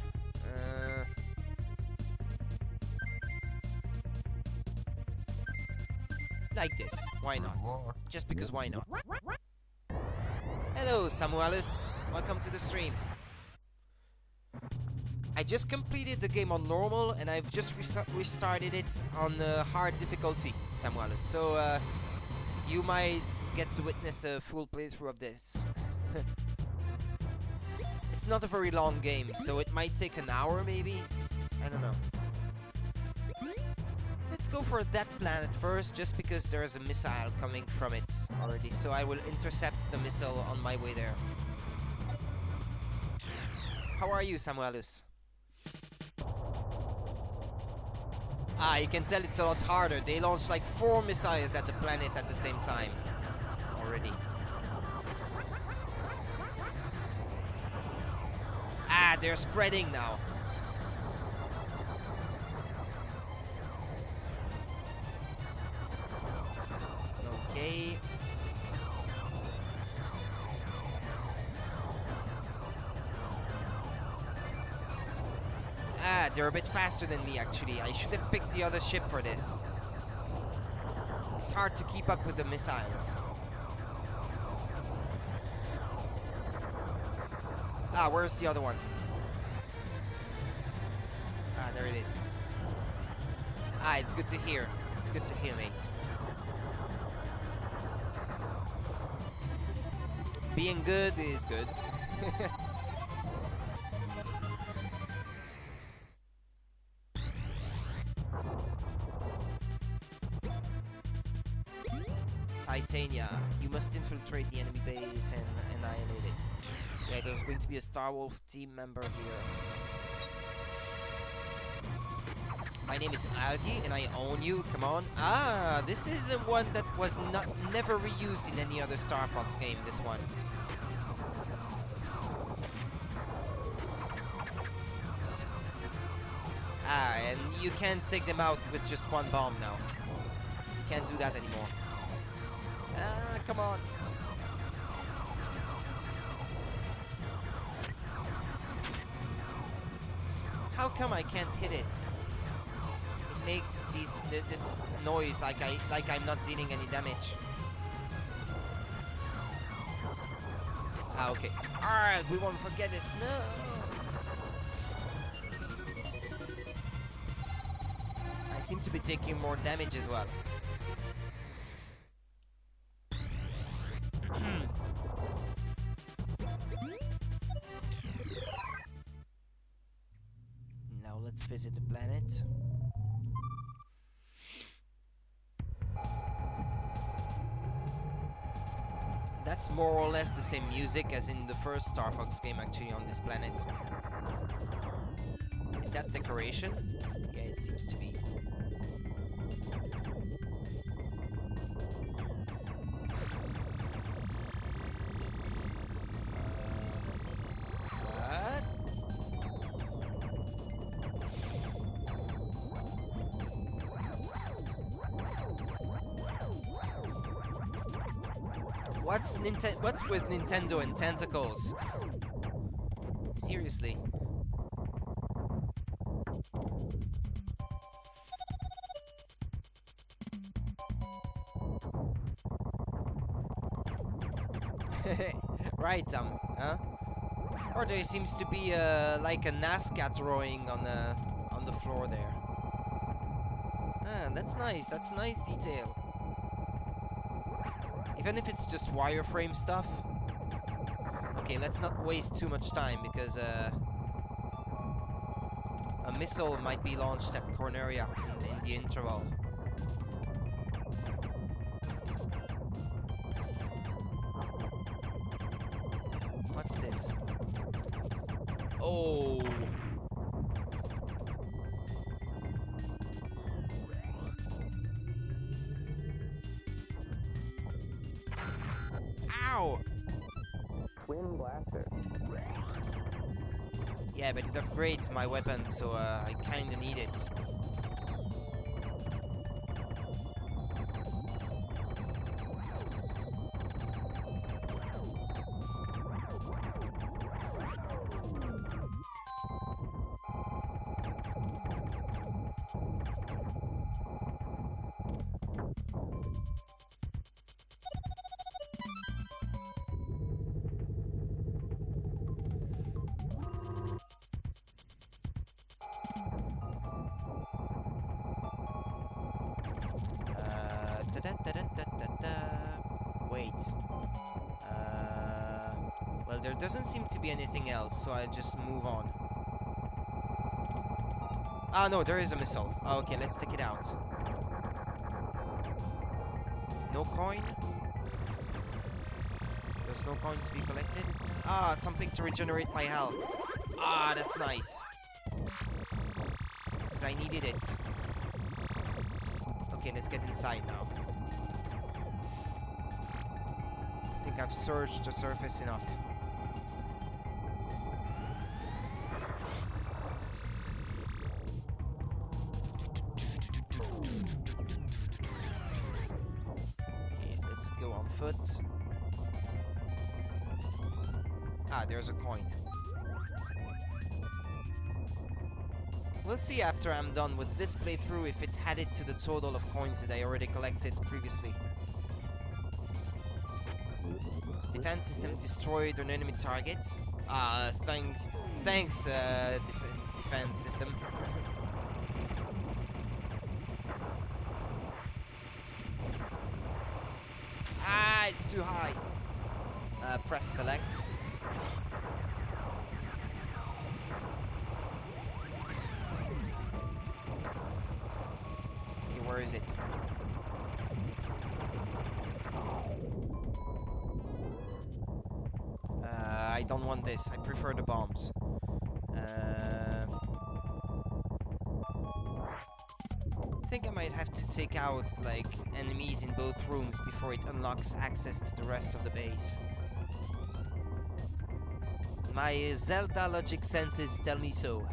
Like this. Why not? Just because why not? Hello, Samuelis. Welcome to the stream. I just completed the game on normal and I've just restarted it on hard difficulty, Samuelis. So you might get to witness a full playthrough of this. It's not a very long game, so it might take an hour maybe. I don't know. Let's go for that planet first, just because there's a missile coming from it already, so I will intercept the missile on my way there. How are you, Samuelus? Ah, you can tell it's a lot harder. They launched like 4 missiles at the planet at the same time already. Ah, they're spreading now. Okay. Ah, they're a bit faster than me actually. I should have picked the other ship for this. It's hard to keep up with the missiles. Ah, where's the other one? Ah, there it is. Ah, it's good to hear. It's good to hear, mate. Being good is good. Titania, you must infiltrate the enemy base and annihilate it. Yeah, there's going to be a Starwolf team member here. My name is Algi and I own you, come on. Ah, this is one that was never reused in any other Starfox game, this one. Ah, and you can't take them out with just one bomb now. Can't do that anymore. Ah, come on. How come I can't hit it? It makes this noise like I'm not dealing any damage. Ah, okay. Alright, we won't forget this. No. I seem to be taking more damage as well. Now let's visit the planet. That's more or less the same music as in the first Starfox game actually on this planet. Is that decoration? Yeah, it seems to be. What's with Nintendo and tentacles? seriously. Right, huh? Or there seems to be like a Nazca drawing on the floor there. Ah, that's nice. That's a nice detail. Even if it's just wireframe stuff. Okay, let's not waste too much time because a missile might be launched at Corneria in the interval. What's this? Oh. Ow! Twin blaster. Yeah, but it upgrades my weapon, so I kinda need it. Wait. Well, there doesn't seem to be anything else, so I'll just move on. Ah, no, there is a missile. Oh, okay, let's take it out. No coin? There's no coin to be collected? Ah, something to regenerate my health. Ah, that's nice. Because I needed it. Okay, let's get inside now. I think I've searched the surface enough. Okay, let's go on foot. Ah, there's a coin. We'll see after I'm done with this playthrough if it added to the total of coins that I already collected previously. Defense system destroyed an enemy target. Thanks, defense system. Ah, it's too high. Press select. Okay, where is it? I don't want this. I prefer the bombs. I think I might have to take out, like, enemies in both rooms before it unlocks access to the rest of the base. My Zelda logic senses tell me so.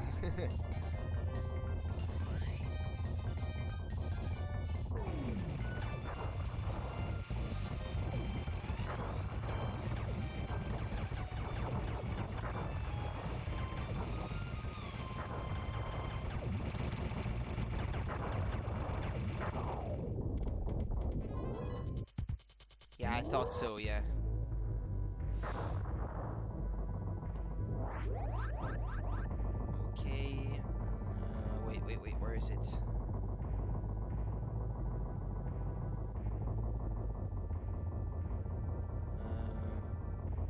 Yeah, I thought so, yeah. Okay. Wait, where is it?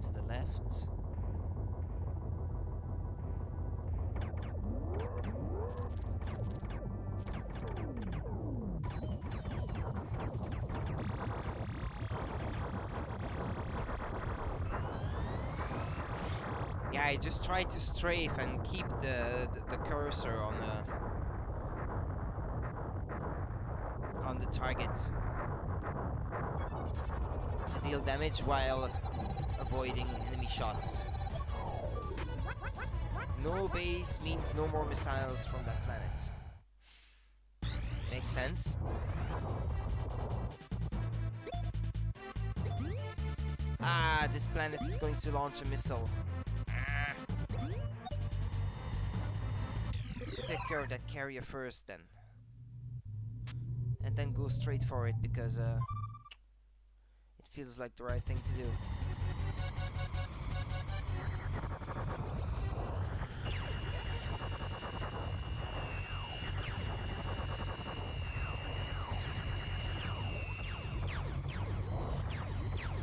To the left. Yeah, I just try to strafe and keep the cursor on the target to deal damage while avoiding enemy shots. No base means no more missiles from that planet. Makes sense. Ah, this planet is going to launch a missile. take care of that carrier first then. And then go straight for it, because it feels like the right thing to do.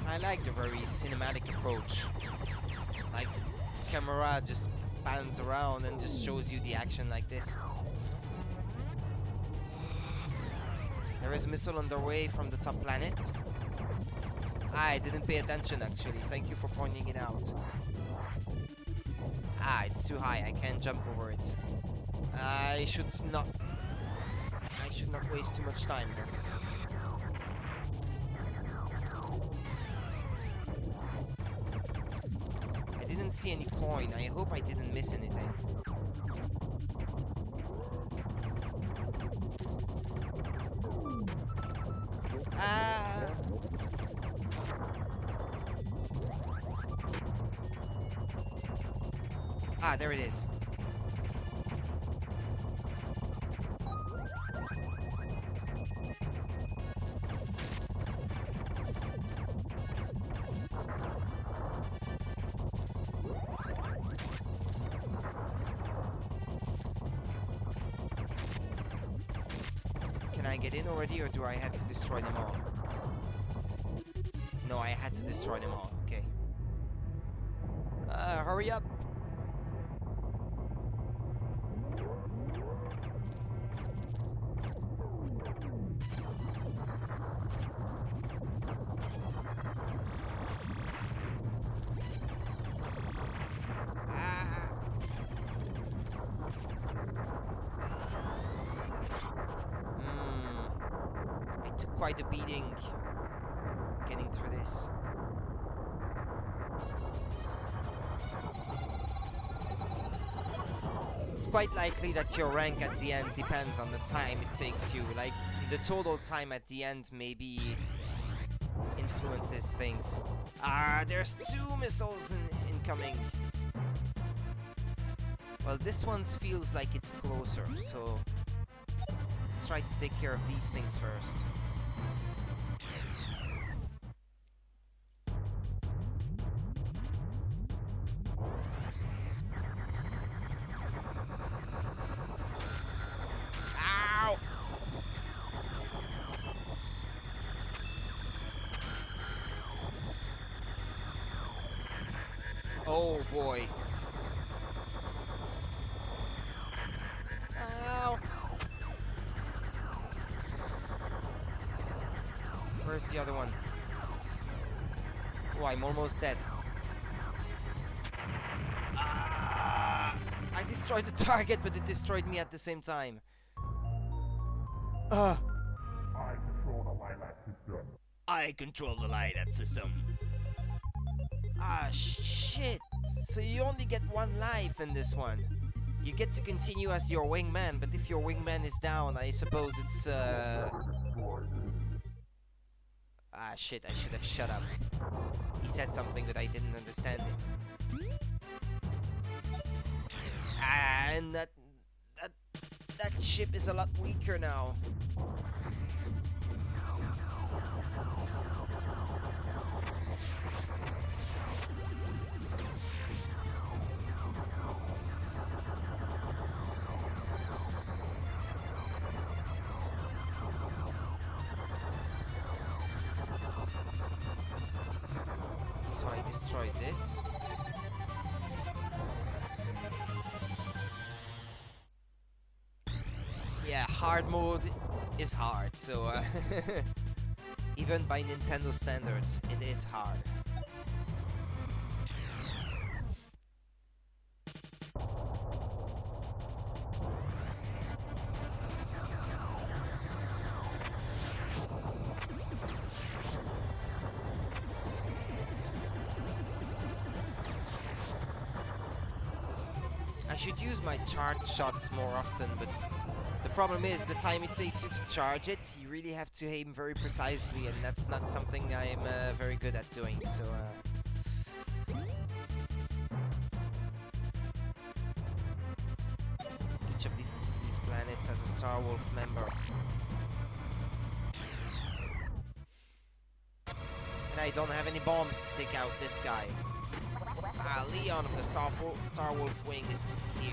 I like the very cinematic approach. Like, camera just pans around and just shows you the action like this. There is a missile on the way from the top planet. I didn't pay attention actually. Thank you for pointing it out. It's too high. I can't jump over it. I should not waste too much time then. I didn't see any coin. I hope I didn't miss anything. There it is. Can I get in already, or do I have to destroy them all? No, I had to destroy them all. Okay. Hurry up. I took quite a beating getting through this. It's quite likely that your rank at the end depends on the time it takes you. Like, the total time at the end maybe influences things. There's 2 missiles incoming. Well, this one feels like it's closer, so let's try to take care of these things first. Ow! Oh boy. Ow! Where's the other one? Oh, I'm almost dead. I destroyed the target, but it destroyed me at the same time. I control the light system. I control the light system. Shit. So you only get 1 life in this one. You get to continue as your wingman, but if your wingman is down, I suppose it's, shit, I should have shut up. He said something, but I didn't understand it. And that ship is a lot weaker now. So I destroyed this. Yeah, hard mode is hard, so even by Nintendo standards, it is hard. I should use my charge shots more often, but the problem is the time it takes you to charge it, you really have to aim very precisely, and that's not something I'm very good at doing, so each of these planets as a Star Wolf member. And I don't have any bombs to take out this guy. Leon of the Star Wolf wing is here.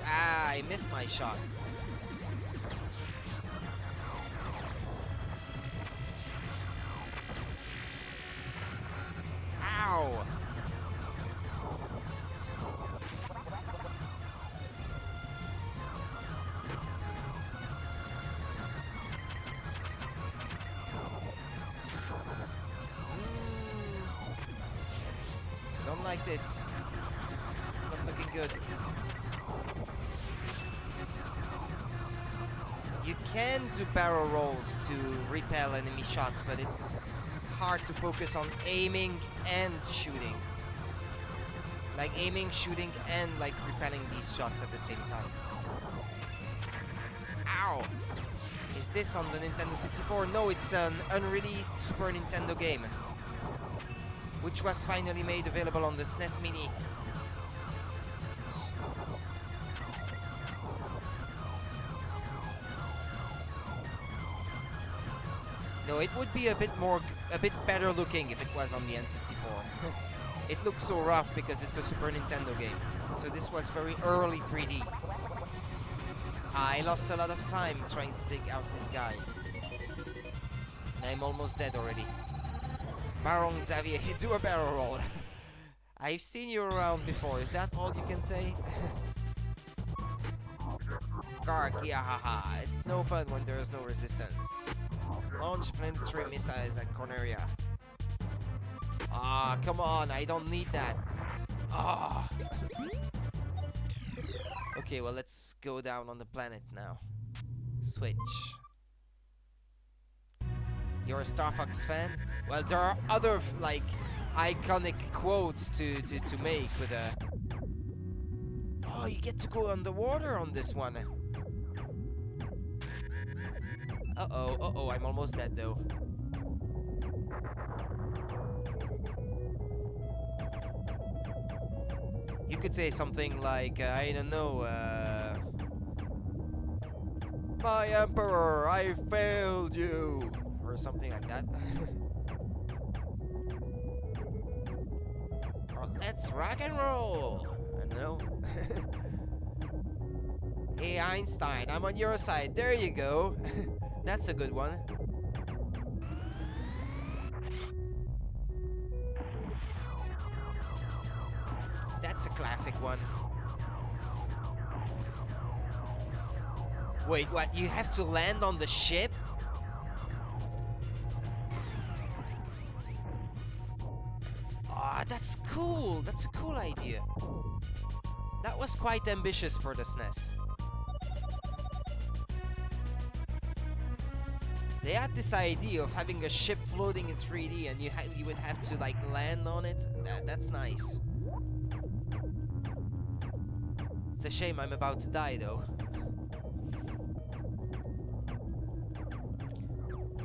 I missed my shot. Ow! Don't like this. It's not looking good. You can do barrel rolls to repel enemy shots, but it's hard to focus on aiming and shooting. Like aiming, shooting, and like repelling these shots at the same time. Ow! Is this on the Nintendo 64? No, it's an unreleased Super Nintendo game, which was finally made available on the SNES Mini. No, it would be a bit better looking if it was on the N64. It looks so rough because it's a Super Nintendo game. So this was very early 3D. I lost a lot of time trying to take out this guy. I'm almost dead already. Baron Xavier, do a barrel roll. I've seen you around before, is that all you can say? Garg, yeah, haha. It's no fun when there is no resistance. Launch planetary missiles at Corneria. Ah, come on, I don't need that. Ah. Okay, well, let's go down on the planet now. Switch. You're a Starfox fan? Well, there are other, like, iconic quotes to make with a... Oh, you get to go underwater on this one. Uh-oh, I'm almost dead, though. You could say something like, I don't know, My Emperor, I failed you! Or something like that. Or let's rock and roll! I don't know. Hey Einstein, I'm on your side. There you go. That's a good one. That's a classic one. Wait, what? You have to land on the ship? Ah, that's cool. That's a cool idea. That was quite ambitious for the SNES. They had this idea of having a ship floating in 3D and you would have to like land on it. That's nice. It's a shame I'm about to die though.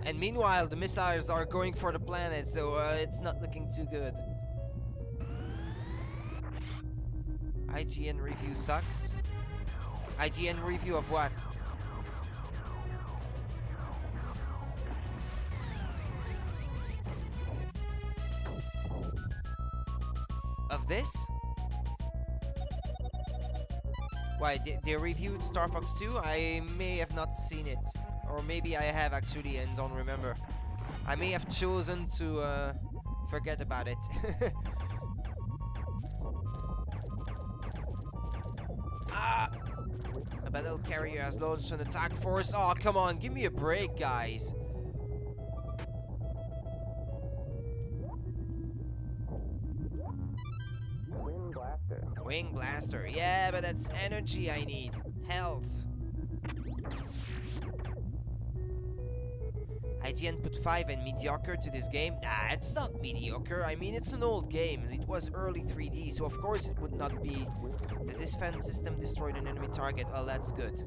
And meanwhile the missiles are going for the planet, so it's not looking too good. IGN review sucks. IGN review of what? Of this? Why, they reviewed Starfox 2? I may have not seen it. Or maybe I have actually and don't remember. I may have chosen to forget about it. Ah! A battle carrier has launched an attack force. Oh, come on, give me a break, guys. Wing blaster. Yeah, but that's energy I need. Health. IGN put 5 and mediocre to this game. Nah, it's not mediocre. I mean, it's an old game. It was early 3D, so of course it would not be. The defense system destroyed an enemy target. Well, that's good.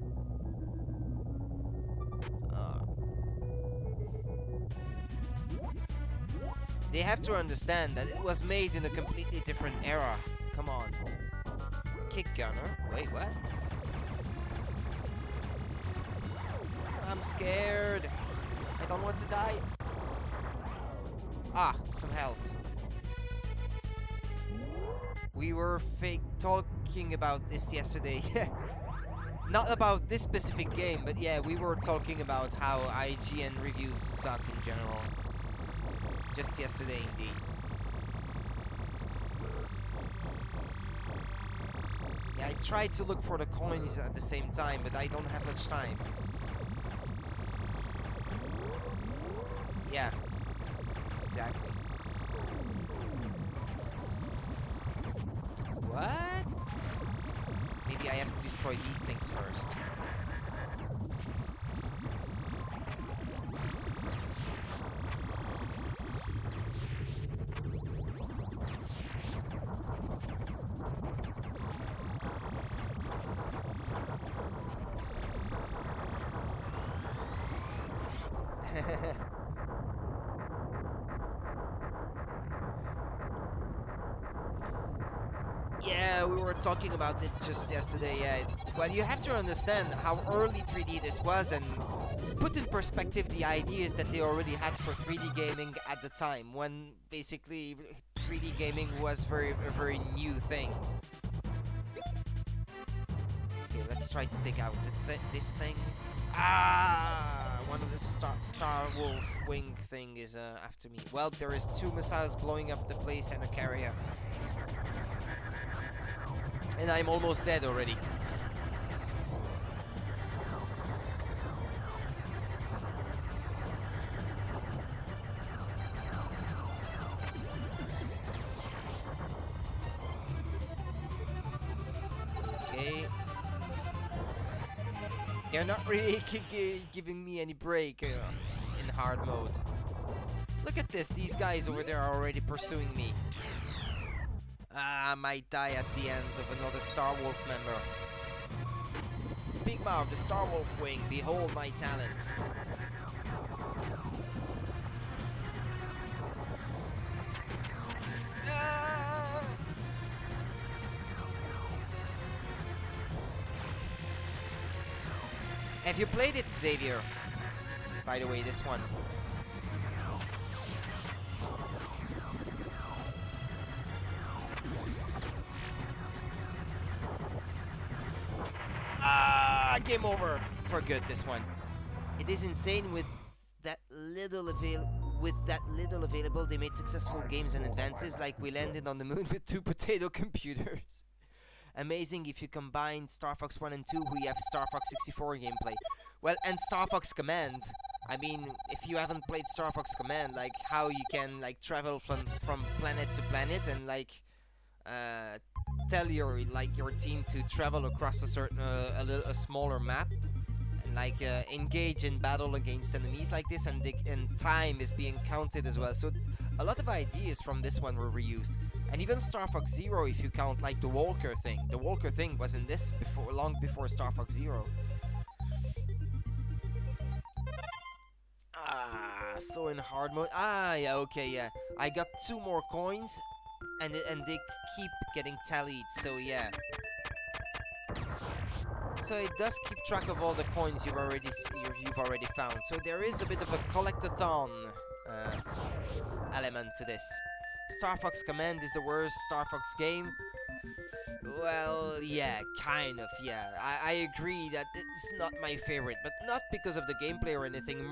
They have to understand that it was made in a completely different era. Come on. Kick gunner. Wait, what? I'm scared. I don't want to die. Ah, some health. We were talking about this yesterday. Not about this specific game, but yeah, we were talking about how IGN reviews suck in general. Just yesterday, indeed. Yeah, I tried to look for the coins at the same time, but I don't have much time. Yeah, exactly. What? Maybe I have to destroy these things first. Yeah, we were talking about it just yesterday. Yeah, well, you have to understand how early 3D this was and put in perspective the ideas that they already had for 3D gaming at the time, when basically 3D gaming was a very new thing. Okay, let's try to take out this thing. Ah, one of the Star Wolf wing thing is after me. Well, there is 2 missiles blowing up the place and a carrier. And I'm almost dead already. Okay. They're not really giving me any break in hard mode. Look at this, these guys over there are already pursuing me. Ah, I might die at the hands of another Star Wolf member. Big Mouth, the Star Wolf wing, behold my talent. Ah! Have you played it, Xavier? By the way, this one. Ah, game over for good. This one. It is insane with that little available. They made successful games and advances, like we landed on the moon with 2 potato computers. Amazing if you combine Star Fox 1 and 2, we have Star Fox 64 gameplay. Well, and Star Fox Command. I mean, if you haven't played Star Fox Command, like how you can like travel from planet to planet and like tell your team to travel across a certain a smaller map and like engage in battle against enemies like this, and time is being counted as well. So a lot of ideas from this one were reused. And even Star Fox Zero, if you count like the Walker thing. The Walker thing was in this long before Star Fox Zero. Ah, so in hard mode. Ah, yeah, okay, yeah. I got 2 more coins, and they keep getting tallied. So yeah. So it does keep track of all the coins you've already found. So there is a bit of a collectathon element to this. Star Fox Command is the worst Star Fox game. Well, yeah, kind of, yeah. I agree that it's not my favorite, but not because of the gameplay or anything.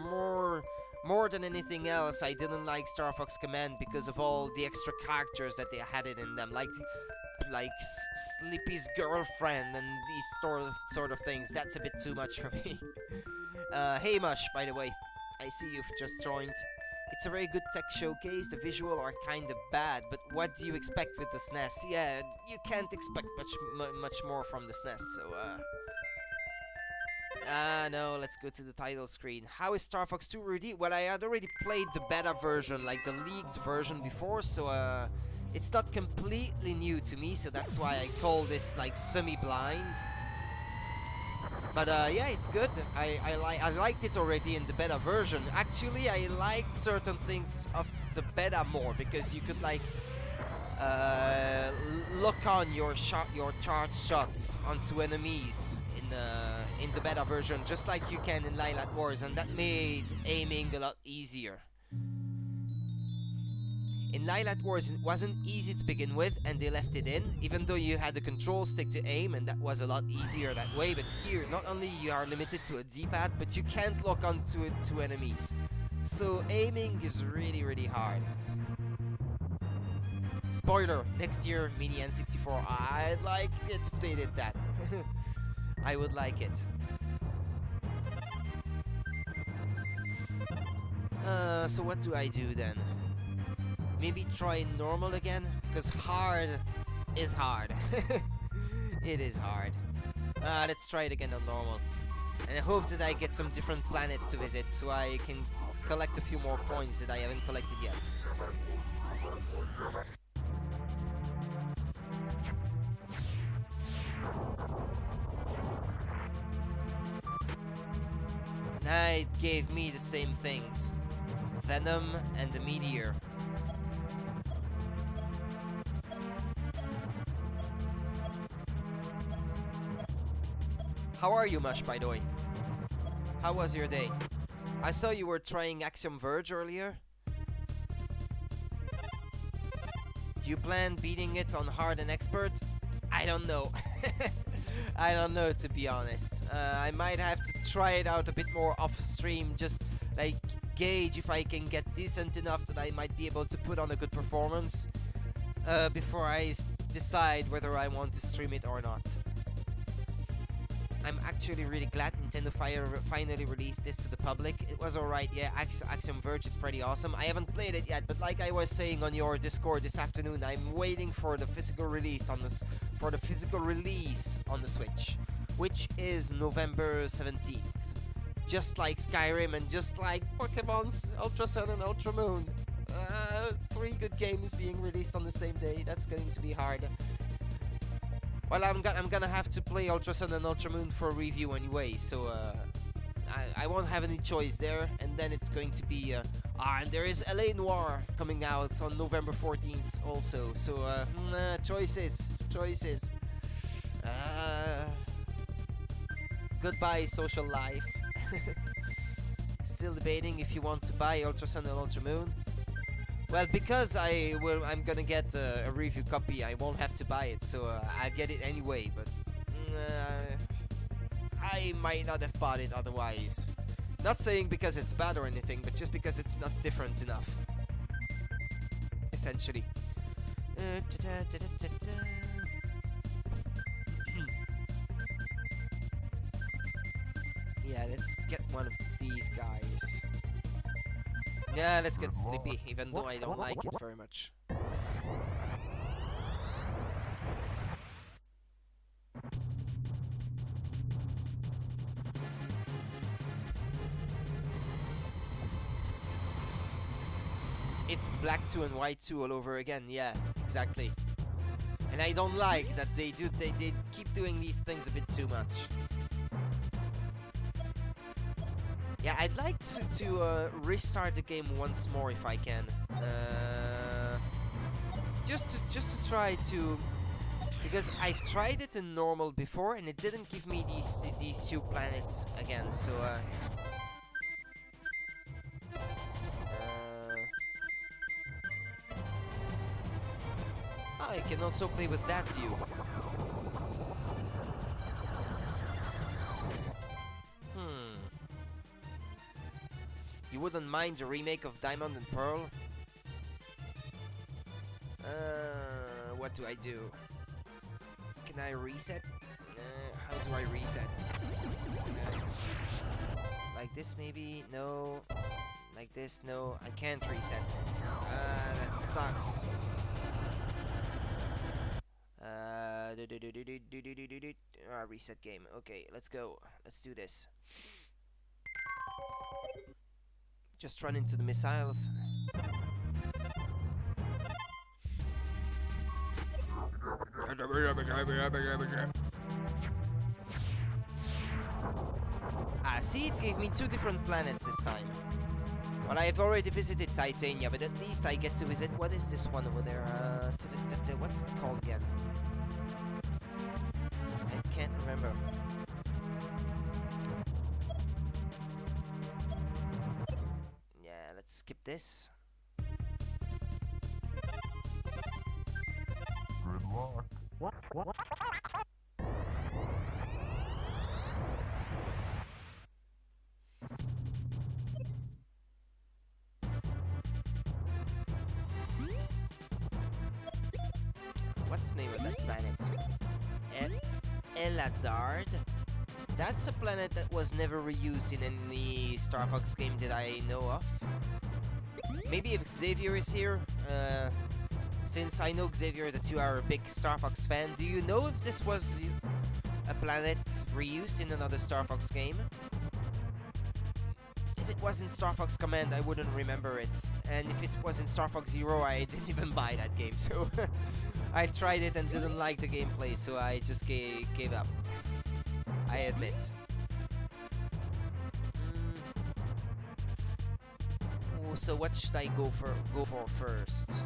More than anything else, I didn't like Star Fox Command because of all the extra characters that they had in them, like Sleepy's girlfriend and these sort of things. That's a bit too much for me. Hey Mush, by the way, I see you've just joined. It's a very good tech showcase. The visual are kind of bad, but what do you expect with the SNES? Yeah, you can't expect much more from the SNES. So no, let's go to the title screen. How is Star Fox 2 ready? Well, I had already played the beta version, like the leaked version before, so it's not completely new to me, so that's why I call this like semi-blind. But yeah, it's good. I liked it already in the beta version. Actually, I liked certain things the beta more, because you could like lock on your charge shots onto enemies in the beta version, just like you can in Lilac Wars, and that made aiming a lot easier. In Lilac Wars, it wasn't easy to begin with, and they left it in, even though you had the control stick to aim, and that was a lot easier that way. But here, not only you are limited to a D-pad, but you can't lock onto it to enemies. So aiming is really, really hard. Spoiler, next year, Mini N64, I'd like it if they did that. I would like it. So what do I do then? Maybe try normal again? Because hard is hard. It is hard. Let's try it again on normal. And I hope that I get some different planets to visit, so I can collect a few more coins that I haven't collected yet. Night gave me the same things. Venom and the meteor. How are you, Mush, by the way? How was your day? I saw you were trying Axiom Verge earlier. Do you plan beating it on hard and expert? I don't know. I don't know, to be honest. I might have to try it out a bit more off stream, just like gauge if I can get decent enough that I might be able to put on a good performance before I decide whether I want to stream it or not. I'm actually really glad Nintendo finally released this to the public. It was alright, yeah, Axiom Verge is pretty awesome. I haven't played it yet, but like I was saying on your Discord this afternoon, I'm waiting for the physical release on the Switch, which is November 17th. Just like Skyrim and just like Pokemon's Ultra Sun and Ultra Moon. 3 good games being released on the same day. That's going to be hard. Well, I'm gonna have to play Ultra Sun and Ultra Moon for a review anyway, so I won't have any choice there. And then it's going to be and there is LA Noire coming out on November 14th also. So choices. Goodbye, social life. Still debating if you want to buy Ultra Sun and Ultra Moon. Well, because I'm gonna get a review copy, I won't have to buy it, so I'll get it anyway, but I might not have bought it otherwise. Not saying because it's bad or anything, but just because it's not different enough. Essentially. Yeah, let's get one of these guys. Yeah, let's get Slippy, even though I don't like it very much. It's black 2 and white 2 all over again, yeah, exactly. And I don't like that they keep doing these things a bit too much. Yeah, I'd like to restart the game once more if I can. Just to try to, because I've tried it in normal before and it didn't give me these 2 planets again. So I can also play with that view. You wouldn't mind the remake of Diamond and Pearl? What do I do? Can I reset? How do I reset? Like this maybe? No. Like this? No. I can't reset. That sucks. Reset game. Okay, let's go. Let's do this. Just run into the missiles. See, it gave me 2 different planets this time. Well, I've already visited Titania, but at least I get to visit... What is this one over there? What's it called again? I can't remember. Yeah, let's skip this. Good luck. What? What's the name of that planet? Eladard? That's a planet that was never reused in any Starfox game that I know of. Maybe if Xavier is here, since I know Xavier that you are a big Starfox fan, do you know if this was a planet reused in another Starfox game? If it was in Starfox Command, I wouldn't remember it. And if it was in Starfox Zero, I didn't even buy that game, so... I tried it and didn't like the gameplay, so I just gave up. I admit. Oh, so what should I go for first?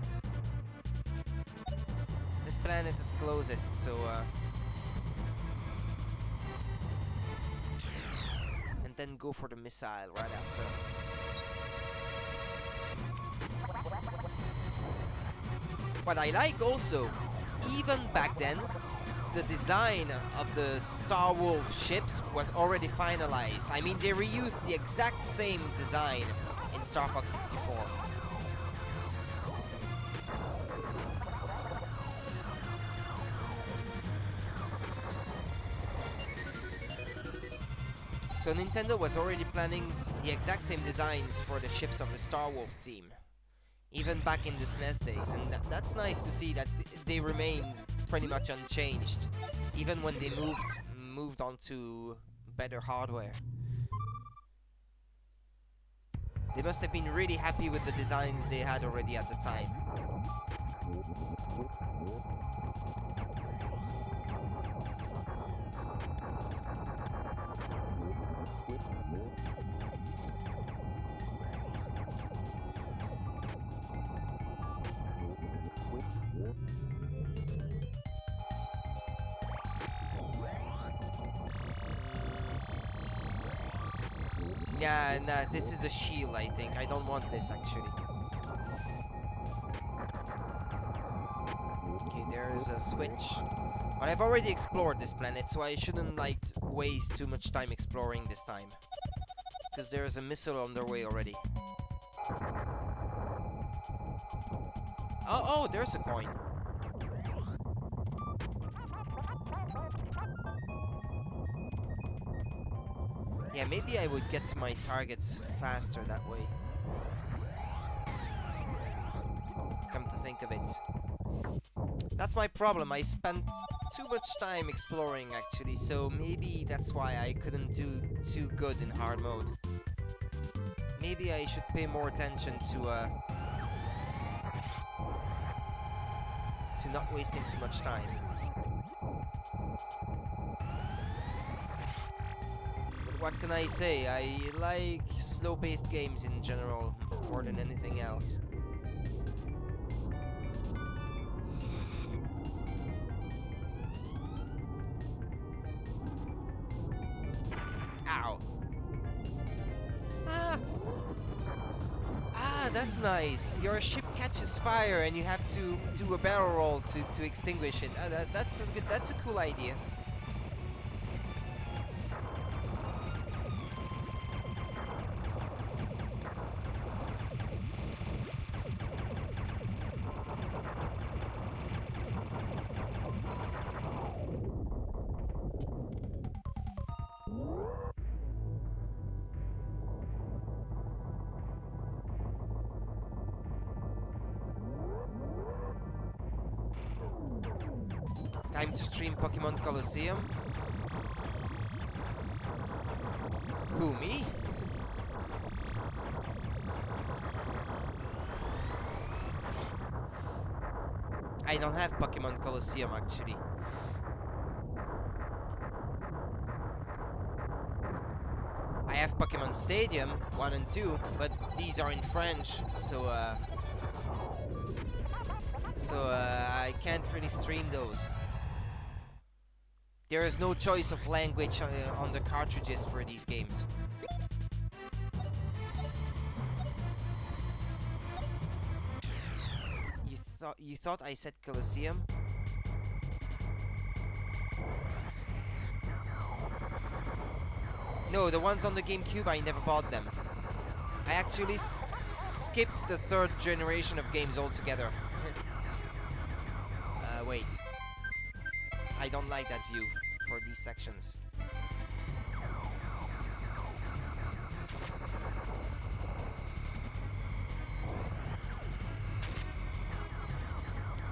This planet is closest, so and then go for the missile right after. What I like also, even back then, the design of the Star Wolf ships was already finalized. I mean, they reused the exact same design in Star Fox 64. So Nintendo was already planning the exact same designs for the ships of the Star Wolf team. Even back in the SNES days, and that's nice to see that they remained pretty much unchanged, even when they moved on to better hardware. They must have been really happy with the designs they had already at the time. Yeah, nah, this is the shield, I think. I don't want this, actually. Okay, there is a switch. But I've already explored this planet, so I shouldn't, like, waste too much time exploring this time. Because there is a missile on their way already. Oh, there's a coin. Yeah, maybe I would get to my targets faster that way. Come to think of it. That's my problem. I spent too much time exploring, actually, so maybe that's why I couldn't do too good in hard mode. Maybe I should pay more attention to not wasting too much time. What can I say? I like slow-paced games in general more than anything else. Ow! That's nice. Your ship catches fire and you have to do a barrel roll to extinguish it. That's a good. That's a cool idea. Time to stream Pokemon Colosseum. Who, me? I don't have Pokemon Colosseum, actually. I have Pokemon Stadium 1 and 2, but these are in French, so I can't really stream those. There is no choice of language on the cartridges for these games. You thought I said Colosseum? No, the ones on the GameCube, I never bought them. I actually skipped the third generation of games altogether. Wait. I don't like that view for these sections.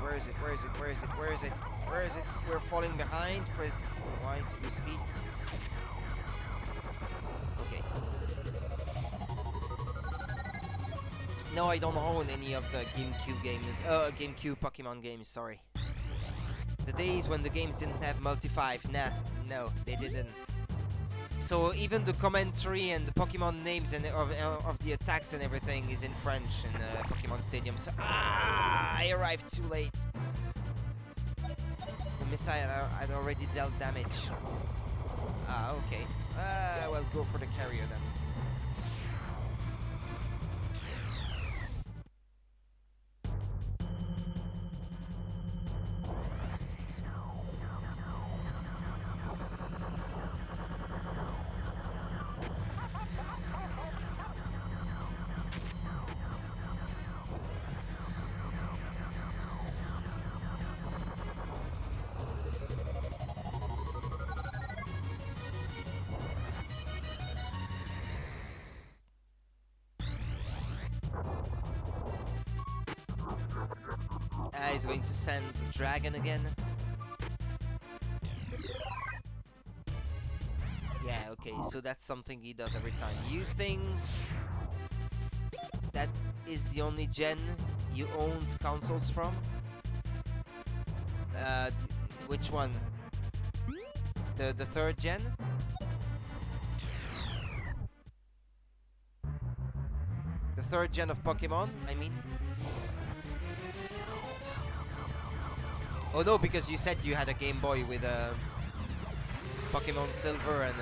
Where is it? Where is it? Where is it? Where is it? Where is it? We're falling behind. Press Y to boost speed. Okay. No, I don't own any of the GameCube games. GameCube Pokemon games, sorry. The days when the games didn't have multi-5. Nah, no, they didn't. So even the commentary and the Pokemon names and of the attacks and everything is in French in Pokemon Stadium. So I arrived too late. The missile had already dealt damage. Okay. Well, go for the carrier then. He's going to send the dragon again. Yeah, okay, so that's something he does every time. You think that is the only gen you owned consoles from? Which one? The third gen? The third gen of Pokemon, I mean? Oh no, because you said you had a Game Boy with Pokemon Silver and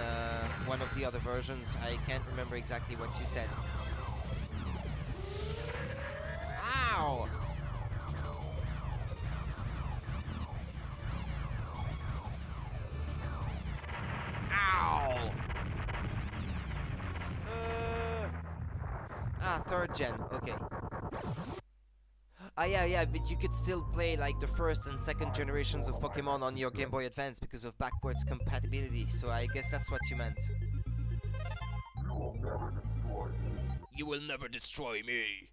one of the other versions. I can't remember exactly what you said. Ow! Ow! Third gen, okay. Yeah, but you could still play like the first and second generations of Pokemon on your Game Boy Advance because of backwards compatibility, so I guess that's what you meant. You will never destroy me.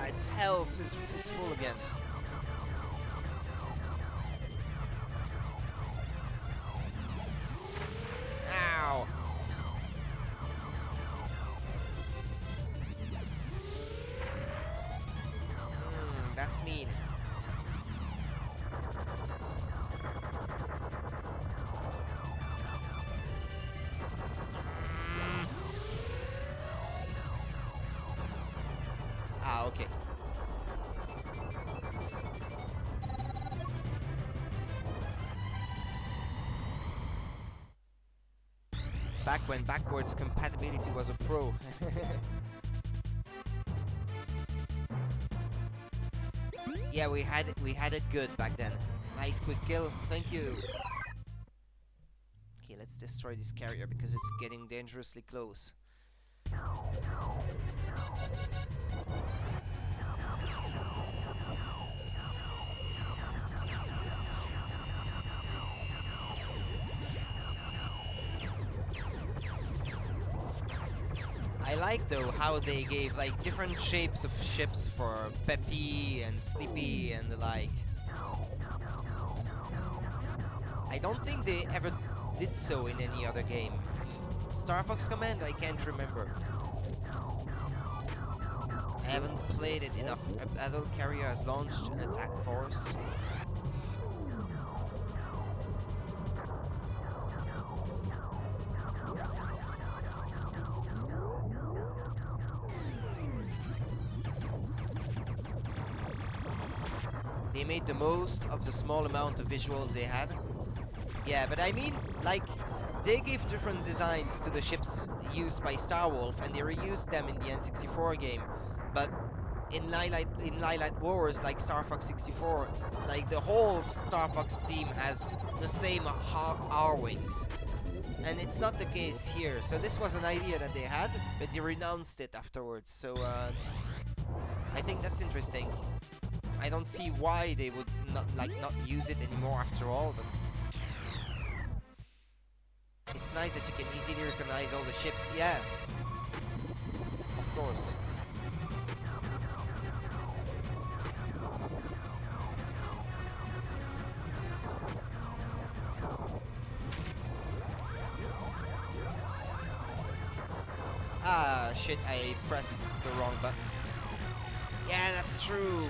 Its health is full again. Ow! That's mean. Okay. Back when backwards compatibility was a pro. Yeah, we had it good back then. Nice quick kill, thank you. Okay, let's destroy this carrier because it's getting dangerously close. I like though how they gave like different shapes of ships for Peppy and Sleepy and the like. I don't think they ever did so in any other game. Starfox Command, I can't remember. I haven't played it enough. A battle carrier has launched an attack force. They made the most of the small amount of visuals they had. Yeah, but I mean, like, they gave different designs to the ships used by Starwolf, and they reused them in the N64 game. But in Light Wars, like Star Fox 64, like the whole Star Fox team has the same R-wings. And it's not the case here. So this was an idea that they had, but they renounced it afterwards. So I think that's interesting. I don't see why they would not use it anymore after all, but it's nice that you can easily recognize all the ships. Yeah, of course. Ah, shit, I pressed the wrong button. Yeah, that's true.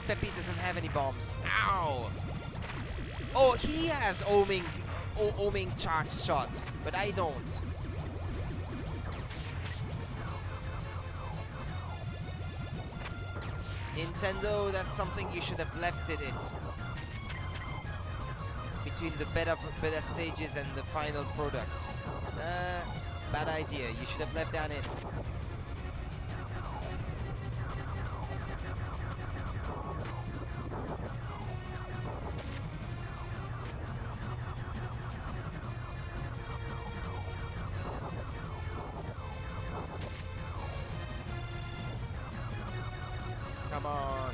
Peppy doesn't have any bombs. Ow! Oh, he has homing charged shots, but I don't. Nintendo, that's something you should have left it between the beta stages and the final product. Bad idea. You should have left that in. Come on.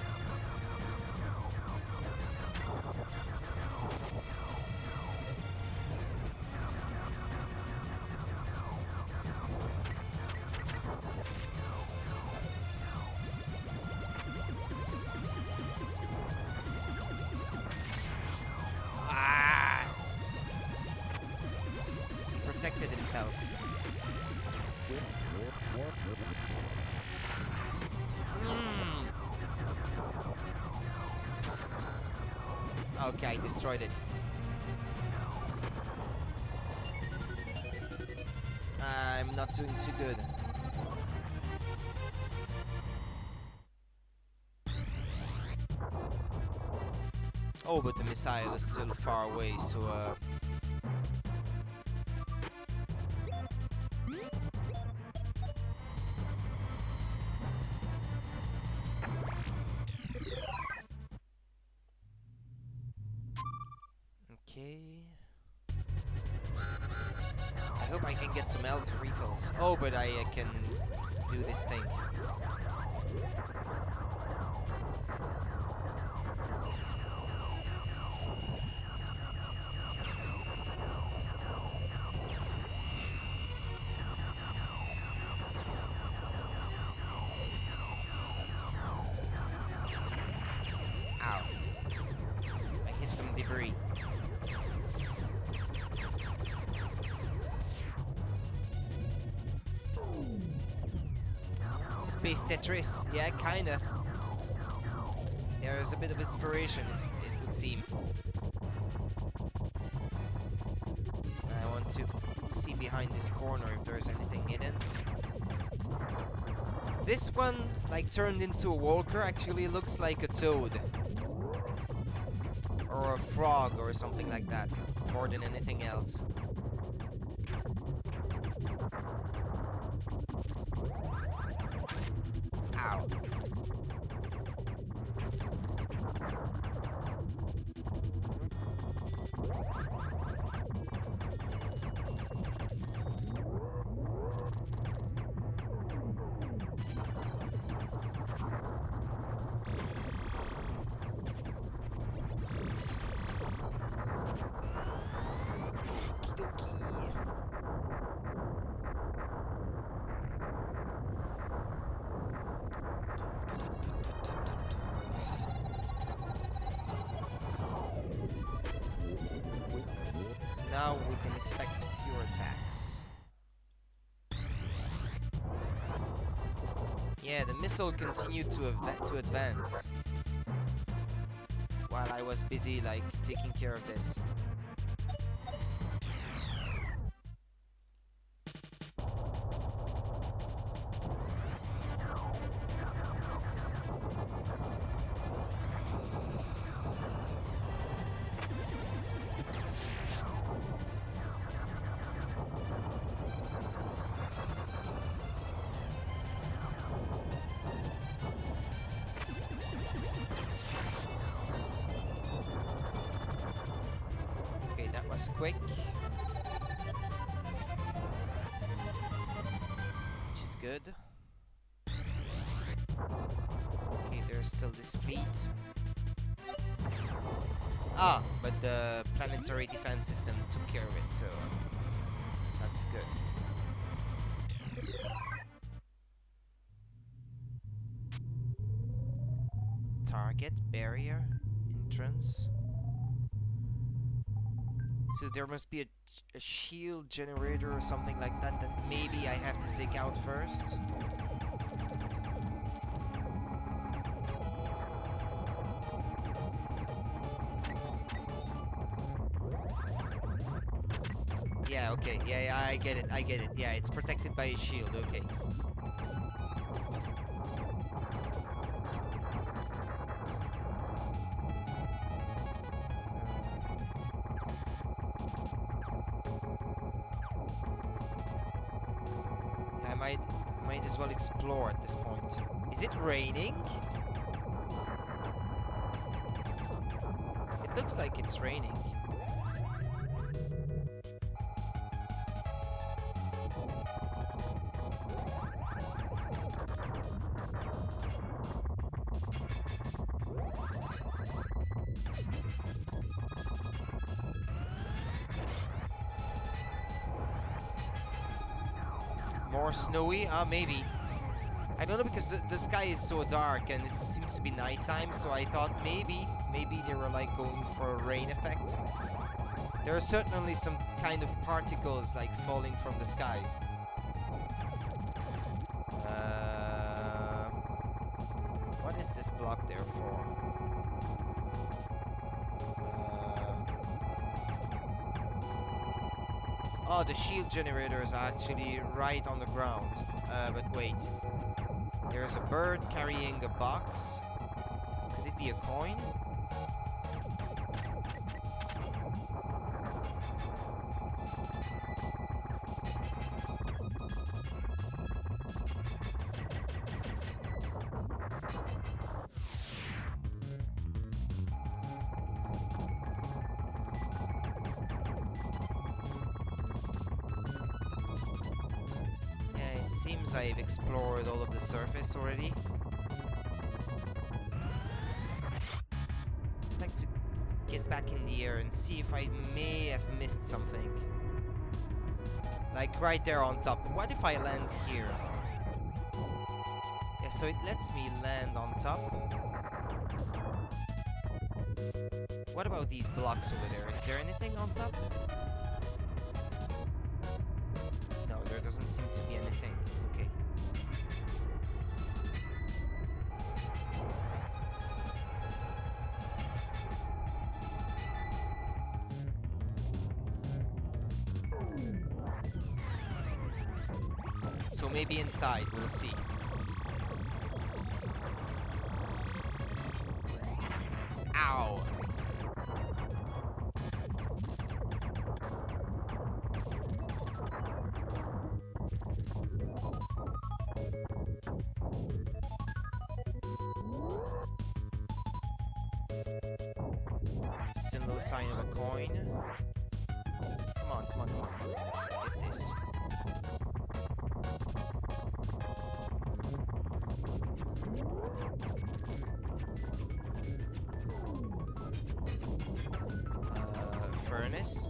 Ah! He protected himself. Okay, I destroyed it. I'm not doing too good. Oh, but the missile is still far away, so okay. I hope I can get some health refills. Oh, but I can do this thing. Ow. I hit some debris. Space Tetris, yeah, kinda. There's a bit of inspiration, it would seem. I want to see behind this corner if there's anything hidden. This one, like, turned into a walker, actually looks like a toad. Or a frog or something like that, more than anything else. Ow. Now we can expect fewer attacks. Yeah, the missile continued to advance while I was busy like taking care of this. Was quick, which is good. Okay, there's still this fleet. Ah, but the planetary defense system took care of it, so that's good. Target, barrier, entrance. So there must be a shield generator or something like that that maybe I have to take out first. Yeah, okay. Yeah, I get it. Yeah, it's protected by a shield. Okay. Might as well explore at this point. Is it raining? It looks like it's raining. More snowy? Maybe. I don't know, because the sky is so dark and it seems to be nighttime, so I thought maybe they were like going for a rain effect. There are certainly some kind of particles like falling from the sky. What is this block there for? Oh, the shield generators are actually right on the ground. But wait. There's a bird carrying a box. Could it be a coin? Seems I've explored all of the surface already. I'd like to get back in the air and see if I may have missed something. Like right there on top. What if I land here? Yeah, so it lets me land on top. What about these blocks over there? Is there anything on top? There doesn't seem to be anything. Okay. So maybe inside, we'll see. Ow! Still no sign of a coin. Come on, come on, come on. Get this. Furnace.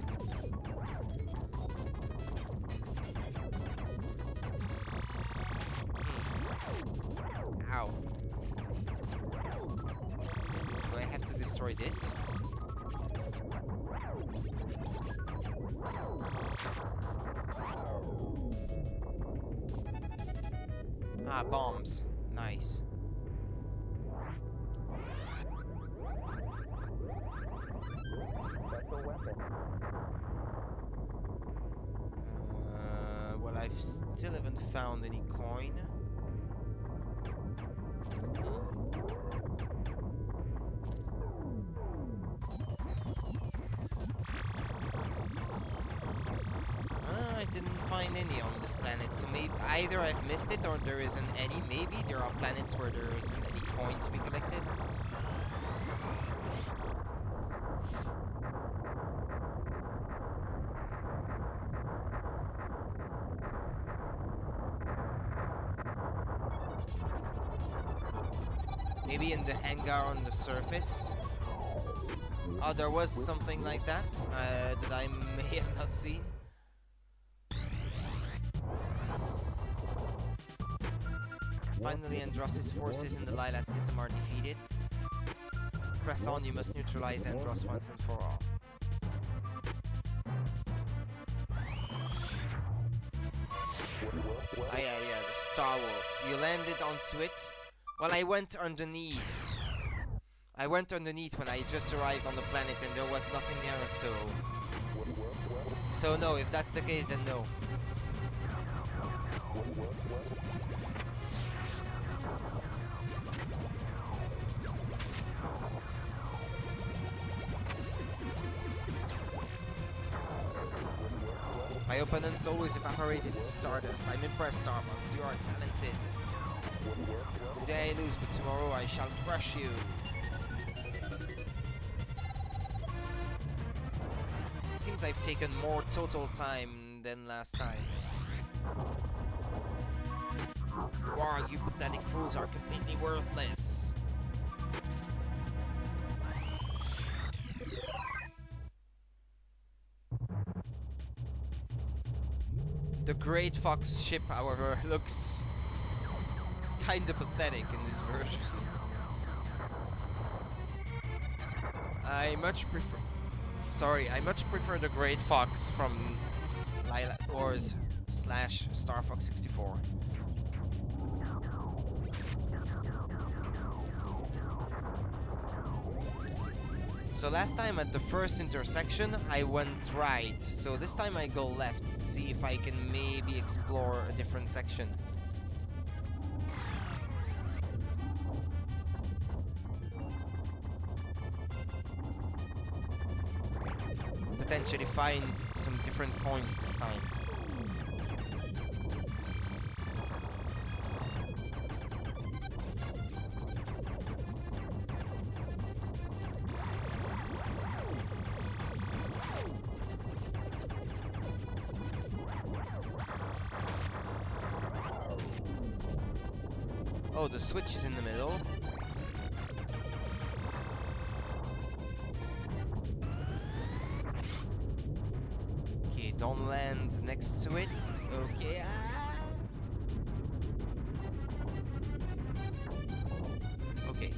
Ow. Do I have to destroy this? Ah, bombs. Nice. Well, I still haven't found any coin. I didn't find any on this planet, so maybe either I've missed it or there isn't any. Maybe there are planets where there isn't any coin to be collected. Maybe in the hangar on the surface. Oh, there was something like that that I may have not seen. Finally, Andross's forces in the Lilat system are defeated. Press on, you must neutralize Andross once and for all. Ah, yeah, the Star Wolf. You landed onto it. Well, I went underneath. I went underneath when I just arrived on the planet and there was nothing there, so... So no, if that's the case, then no. My opponents always evaporated to stardust. I'm impressed, Starfox. You are talented. Today I lose, but tomorrow I shall crush you. It seems I've taken more total time than last time. Wow, you pathetic fools are completely worthless. The Great Fox ship, however, looks kinda pathetic in this version. I much prefer the Great Fox from Lilat Wars / Starfox 64. So last time at the first intersection I went right, so this time I go left to see if I can maybe explore a different section. Potentially find some different coins this time. Oh, the switch is in the middle. Okay, don't land next to it. Okay. Okay.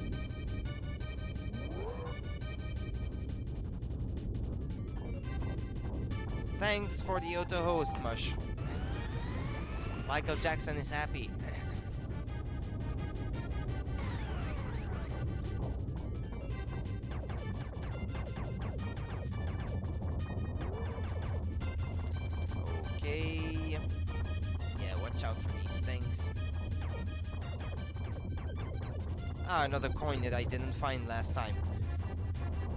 Thanks for the auto host, Mush. Michael Jackson is happy. Okay. Yeah, watch out for these things. Ah, another coin that I didn't find last time.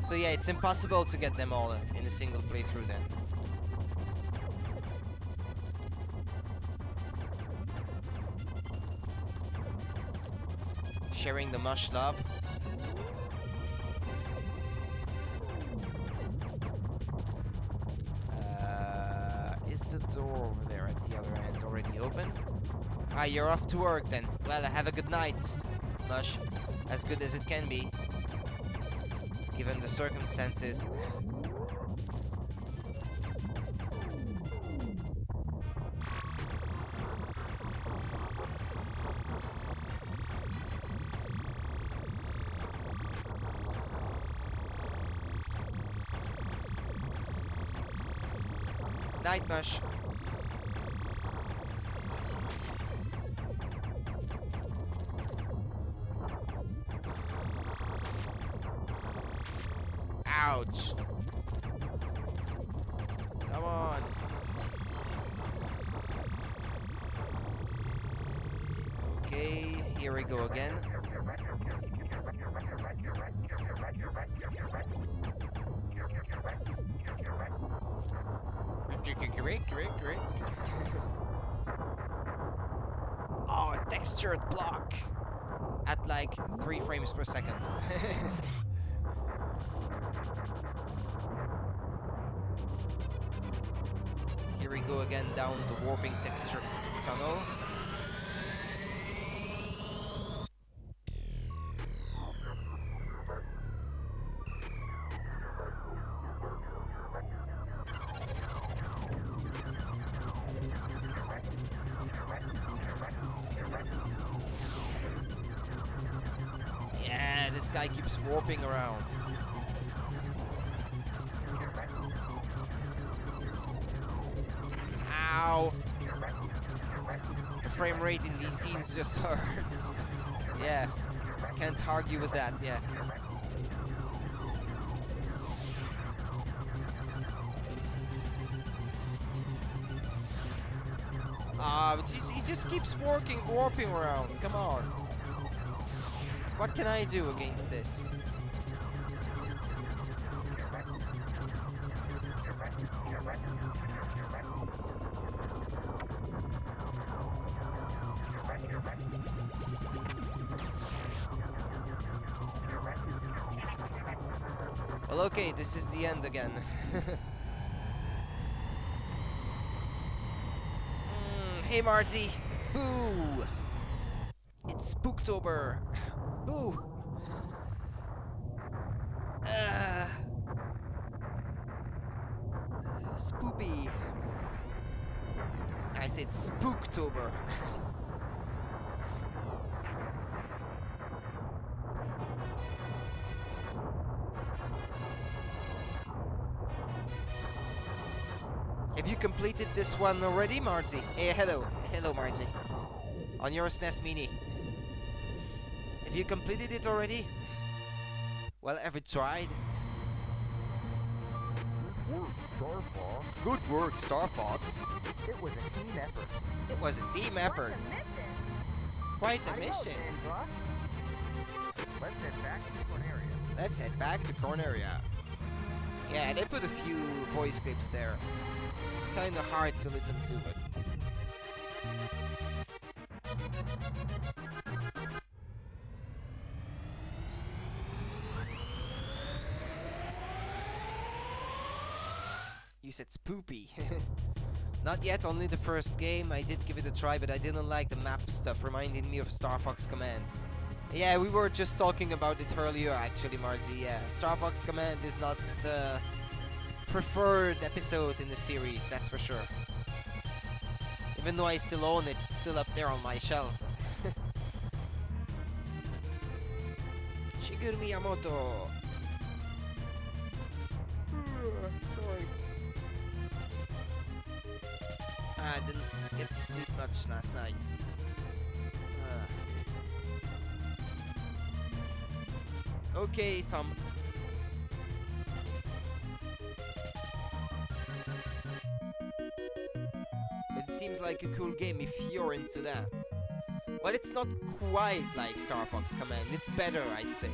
So yeah, it's impossible to get them all in a single playthrough then. Sharing the mush love. Is the door over there at the other end already open? Ah, you're off to work then. Well, have a good night, Mush. As good as it can be, given the circumstances. Night, Mush. Ouch. go again. Great. Oh, a textured block at like 3 frames per second. Here we go again down the warping texture tunnel. Yeah, this guy keeps warping around. Ow! The frame rate in these scenes just hurts. Yeah, can't argue with that, yeah. But he just keeps warping around. Come on. What can I do against this? Well, okay, this is the end again. Hey, Marty. Boo! It's Spooktober. Boo! Spoopy. I said Spooktober. Have you completed this one already, Marty? Hey, hello. Hello, Marty. On your SNES Mini. Have you completed it already? Well, have you tried? Good work, Starfox. Good work, Starfox. It was a team effort. It was a team effort. Quite the mission. Let's head back to Corneria. Let's head back to Corneria. Yeah, they put a few voice clips there. Kinda hard to listen to, but... You said spoopy. Not yet, only the first game. I did give it a try, but I didn't like the map stuff, reminding me of Starfox Command. Yeah, we were just talking about it earlier, actually, Marzi. Yeah, Starfox Command is not the preferred episode in the series, that's for sure. Even though I still own it, it's still up there on my shelf. Shigeru Miyamoto. Sorry. I didn't get to sleep much last night. Okay, Tom. It seems like a cool game if you're into that. Well, it's not quite like Star Fox Command. It's better, I'd say.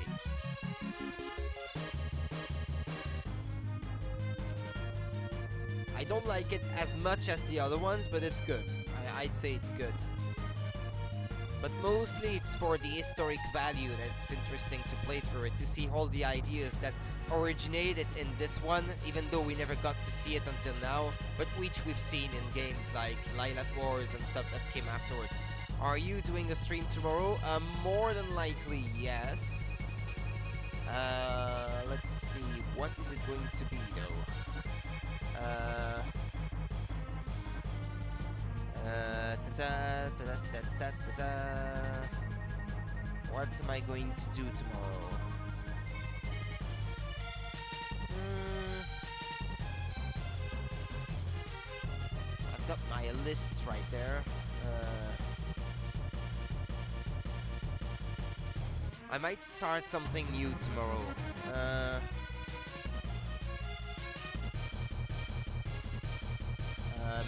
I don't like it as much as the other ones, but it's good. I'd say it's good. But mostly it's for the historic value that's interesting to play through it, to see all the ideas that originated in this one, even though we never got to see it until now, but which we've seen in games like Lilac Wars and stuff that came afterwards. Are you doing a stream tomorrow? More than likely, yes. Let's see, what is it going to be though? What am I going to do tomorrow? I've got my list right there. I might start something new tomorrow.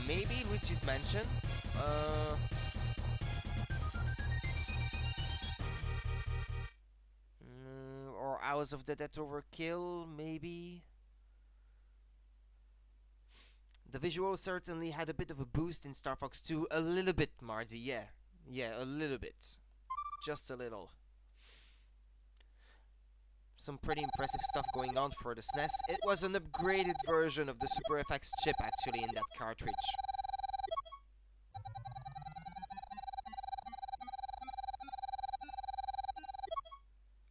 Maybe Luigi's Mansion. Hours of the Dead Overkill, maybe. The visual certainly had a bit of a boost in Star Fox 2. A little bit, Marty, yeah. Yeah, a little bit. Just a little. Some pretty impressive stuff going on for the SNES. It was an upgraded version of the Super FX chip, actually, in that cartridge.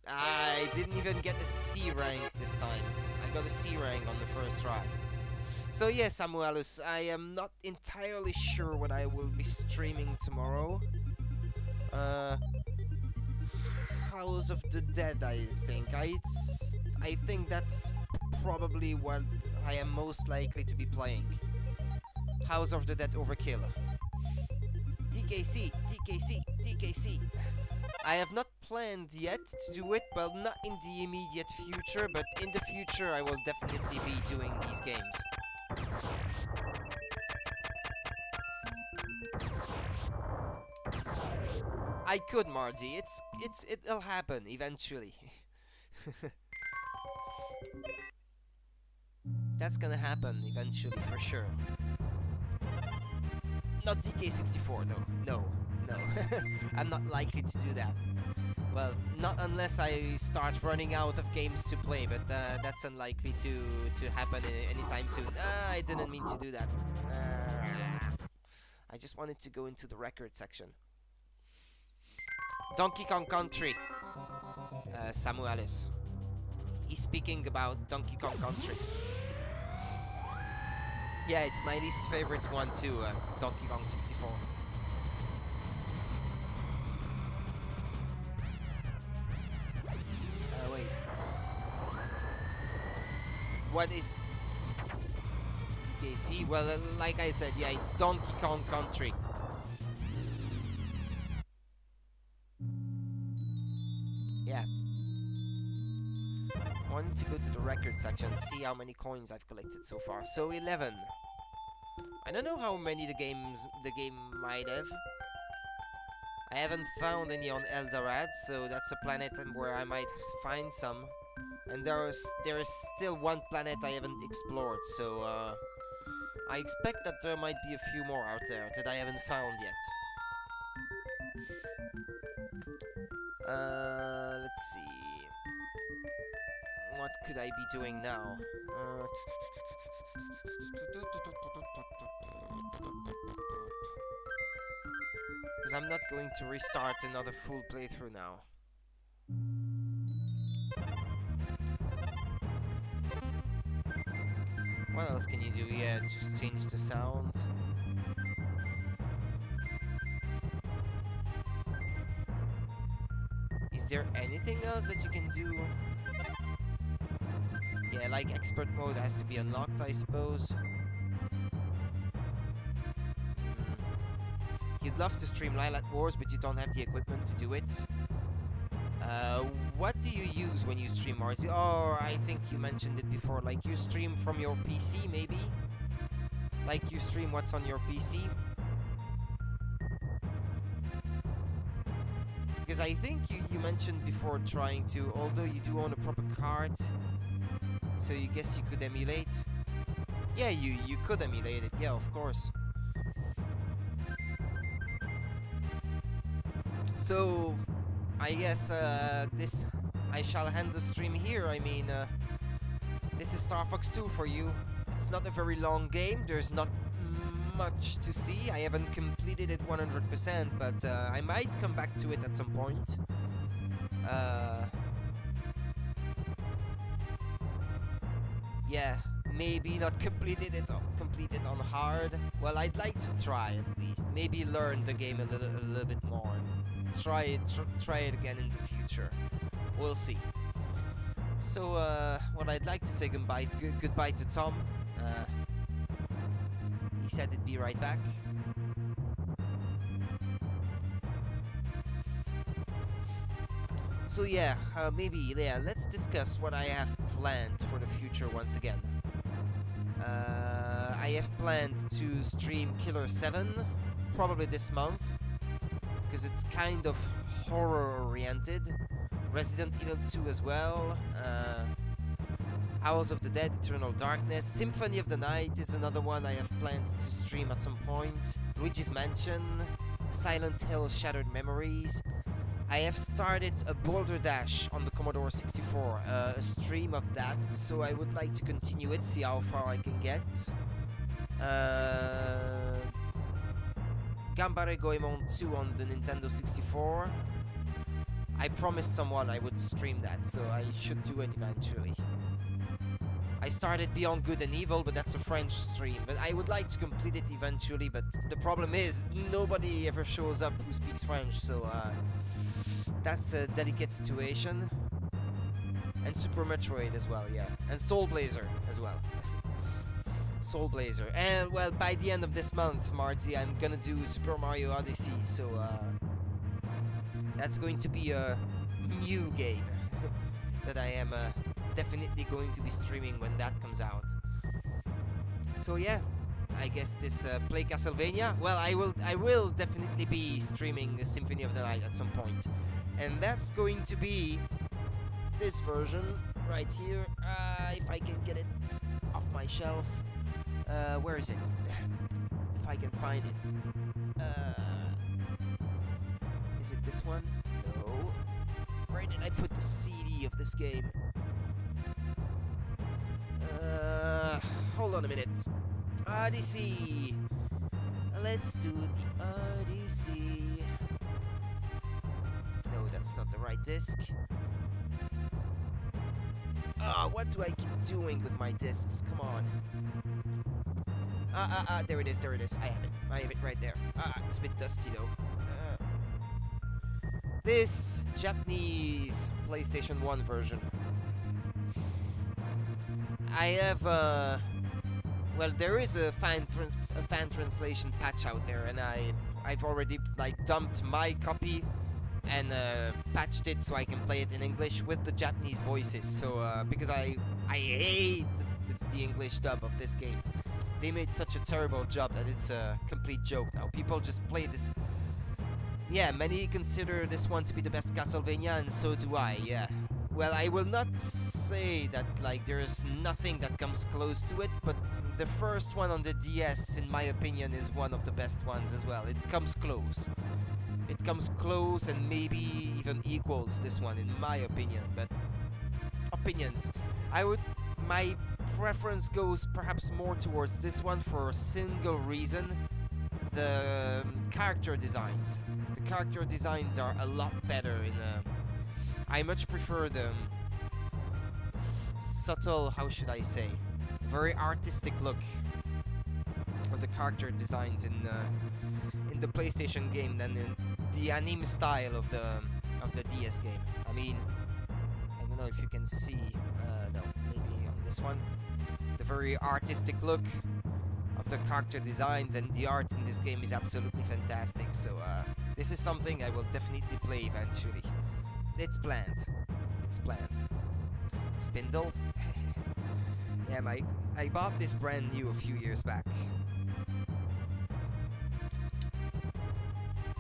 I didn't even get a C rank this time. I got a C rank on the first try. So yes, Samuelus, I am not entirely sure what I will be streaming tomorrow. House of the Dead, I think. I think that's probably what I am most likely to be playing. House of the Dead Overkill. DKC, DKC, DKC. I have not planned yet to do it, well, not in the immediate future, but in the future I will definitely be doing these games. I could, Marty. It'll happen eventually. That's gonna happen eventually for sure. Not DK64 though. No, no. I'm not likely to do that. Well, not unless I start running out of games to play, but that's unlikely to happen anytime soon. I didn't mean to do that. I just wanted to go into the record section. Donkey Kong Country. Samuelis. He's speaking about Donkey Kong Country. Yeah, it's my least favorite one too, Donkey Kong 64. Wait. What is DKC? Well, like I said, yeah, it's Donkey Kong Country. Yeah. I wanted to go to the record section and see how many coins I've collected so far. So 11. I don't know how many the game might have. I haven't found any on Eldorad, so that's a planet where I might find some. And there is still one planet I haven't explored, so I expect that there might be a few more out there that I haven't found yet. Let's see. What could I be doing now? Because I'm not going to restart another full playthrough now. What else can you do? Yeah, just change the sound. Is there anything else that you can do? Yeah, like expert mode has to be unlocked, I suppose. You'd love to stream Lilac Wars, but you don't have the equipment to do it. What do you use when you stream, Marty? Oh, I think you mentioned it before. Like, you stream from your PC, maybe? Like, you stream what's on your PC? Because I think you mentioned before trying to, although you do own a proper card, so you guess you could emulate. Yeah, you could emulate it, yeah, of course. So, I guess I shall end the stream here. I mean, this is Star Fox 2 for you. It's not a very long game, there's not much to see. I haven't completed it 100%, but I might come back to it at some point. Yeah, maybe not completed it on hard. Well, I'd like to try at least. Maybe learn the game a little bit more. And try it again in the future. We'll see. So, well, I'd like to say goodbye to Tom. He said he'd be right back. So yeah, maybe, yeah, let's discuss what I have planned for the future once again. I have planned to stream Killer 7, probably this month, because it's kind of horror-oriented. Resident Evil 2 as well. Hours of the Dead, Eternal Darkness. Symphony of the Night is another one I have planned to stream at some point. Luigi's Mansion. Silent Hill Shattered Memories. I have started a Boulder Dash on the Commodore 64, a stream of that, so I would like to continue it, see how far I can get. Gambare Goemon 2 on the Nintendo 64. I promised someone I would stream that, so I should do it eventually. I started Beyond Good and Evil, but that's a French stream. But I would like to complete it eventually, but the problem is nobody ever shows up who speaks French, so that's a delicate situation. And Super Metroid as well, yeah. And Soul Blazer as well. Soul Blazer. And, well, by the end of this month, Marty, I'm gonna do Super Mario Odyssey, so that's going to be a new game that I am definitely going to be streaming when that comes out. So yeah, I guess this play Castlevania. Well, I will definitely be streaming Symphony of the Night at some point, and that's going to be this version right here. If I can get it off my shelf, where is it? If I can find it, is it this one? No. Where did I put the CD of this game? Hold on a minute. Odyssey. Let's do the Odyssey. No, that's not the right disc. What do I keep doing with my discs? Come on. There it is, there it is. I have it right there. It's a bit dusty though. This Japanese PlayStation 1 version. I have, well, there is a fan translation patch out there, and I've already, like, dumped my copy and patched it so I can play it in English with the Japanese voices, so, because I hate the English dub of this game. They made such a terrible job that it's a complete joke now. People just play this. Yeah, many consider this one to be the best Castlevania, and so do I, yeah. Well, I will not say that, like, there's nothing that comes close to it, but the first one on the DS, in my opinion, is one of the best ones as well. It comes close. It comes close and maybe even equals this one, in my opinion, but opinions. My preference goes perhaps more towards this one for a single reason. The character designs. The character designs are a lot better in I much prefer the subtle, how should I say, very artistic look of the character designs in the PlayStation game than in the anime style of the DS game. I mean, I don't know if you can see, no, maybe on this one, the very artistic look of the character designs, and the art in this game is absolutely fantastic. So this is something I will definitely play eventually. It's planned. It's planned. Spindle. Yeah, I bought this brand new a few years back.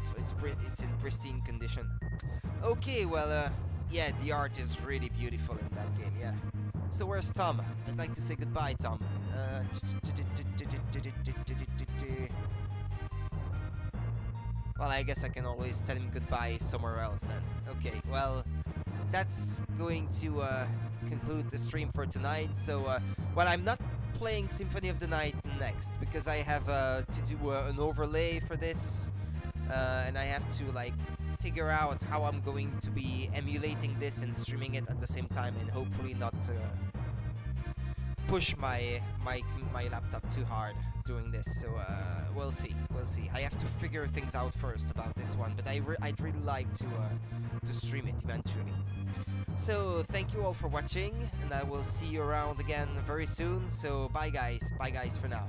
So it's in pristine condition. Okay, well, yeah, the art is really beautiful in that game, yeah. So where's Tom? I'd like to say goodbye, Tom. Well, I guess I can always tell him goodbye somewhere else then. Okay, well, that's going to conclude the stream for tonight. So, well, I'm not playing Symphony of the Night next because I have to do an overlay for this, and I have to, like, figure out how I'm going to be emulating this and streaming it at the same time, and hopefully not push my laptop too hard doing this. So we'll see. I have to figure things out first about this one, but I'd really like to stream it eventually. So thank you all for watching, and I will see you around again very soon. So bye guys for now.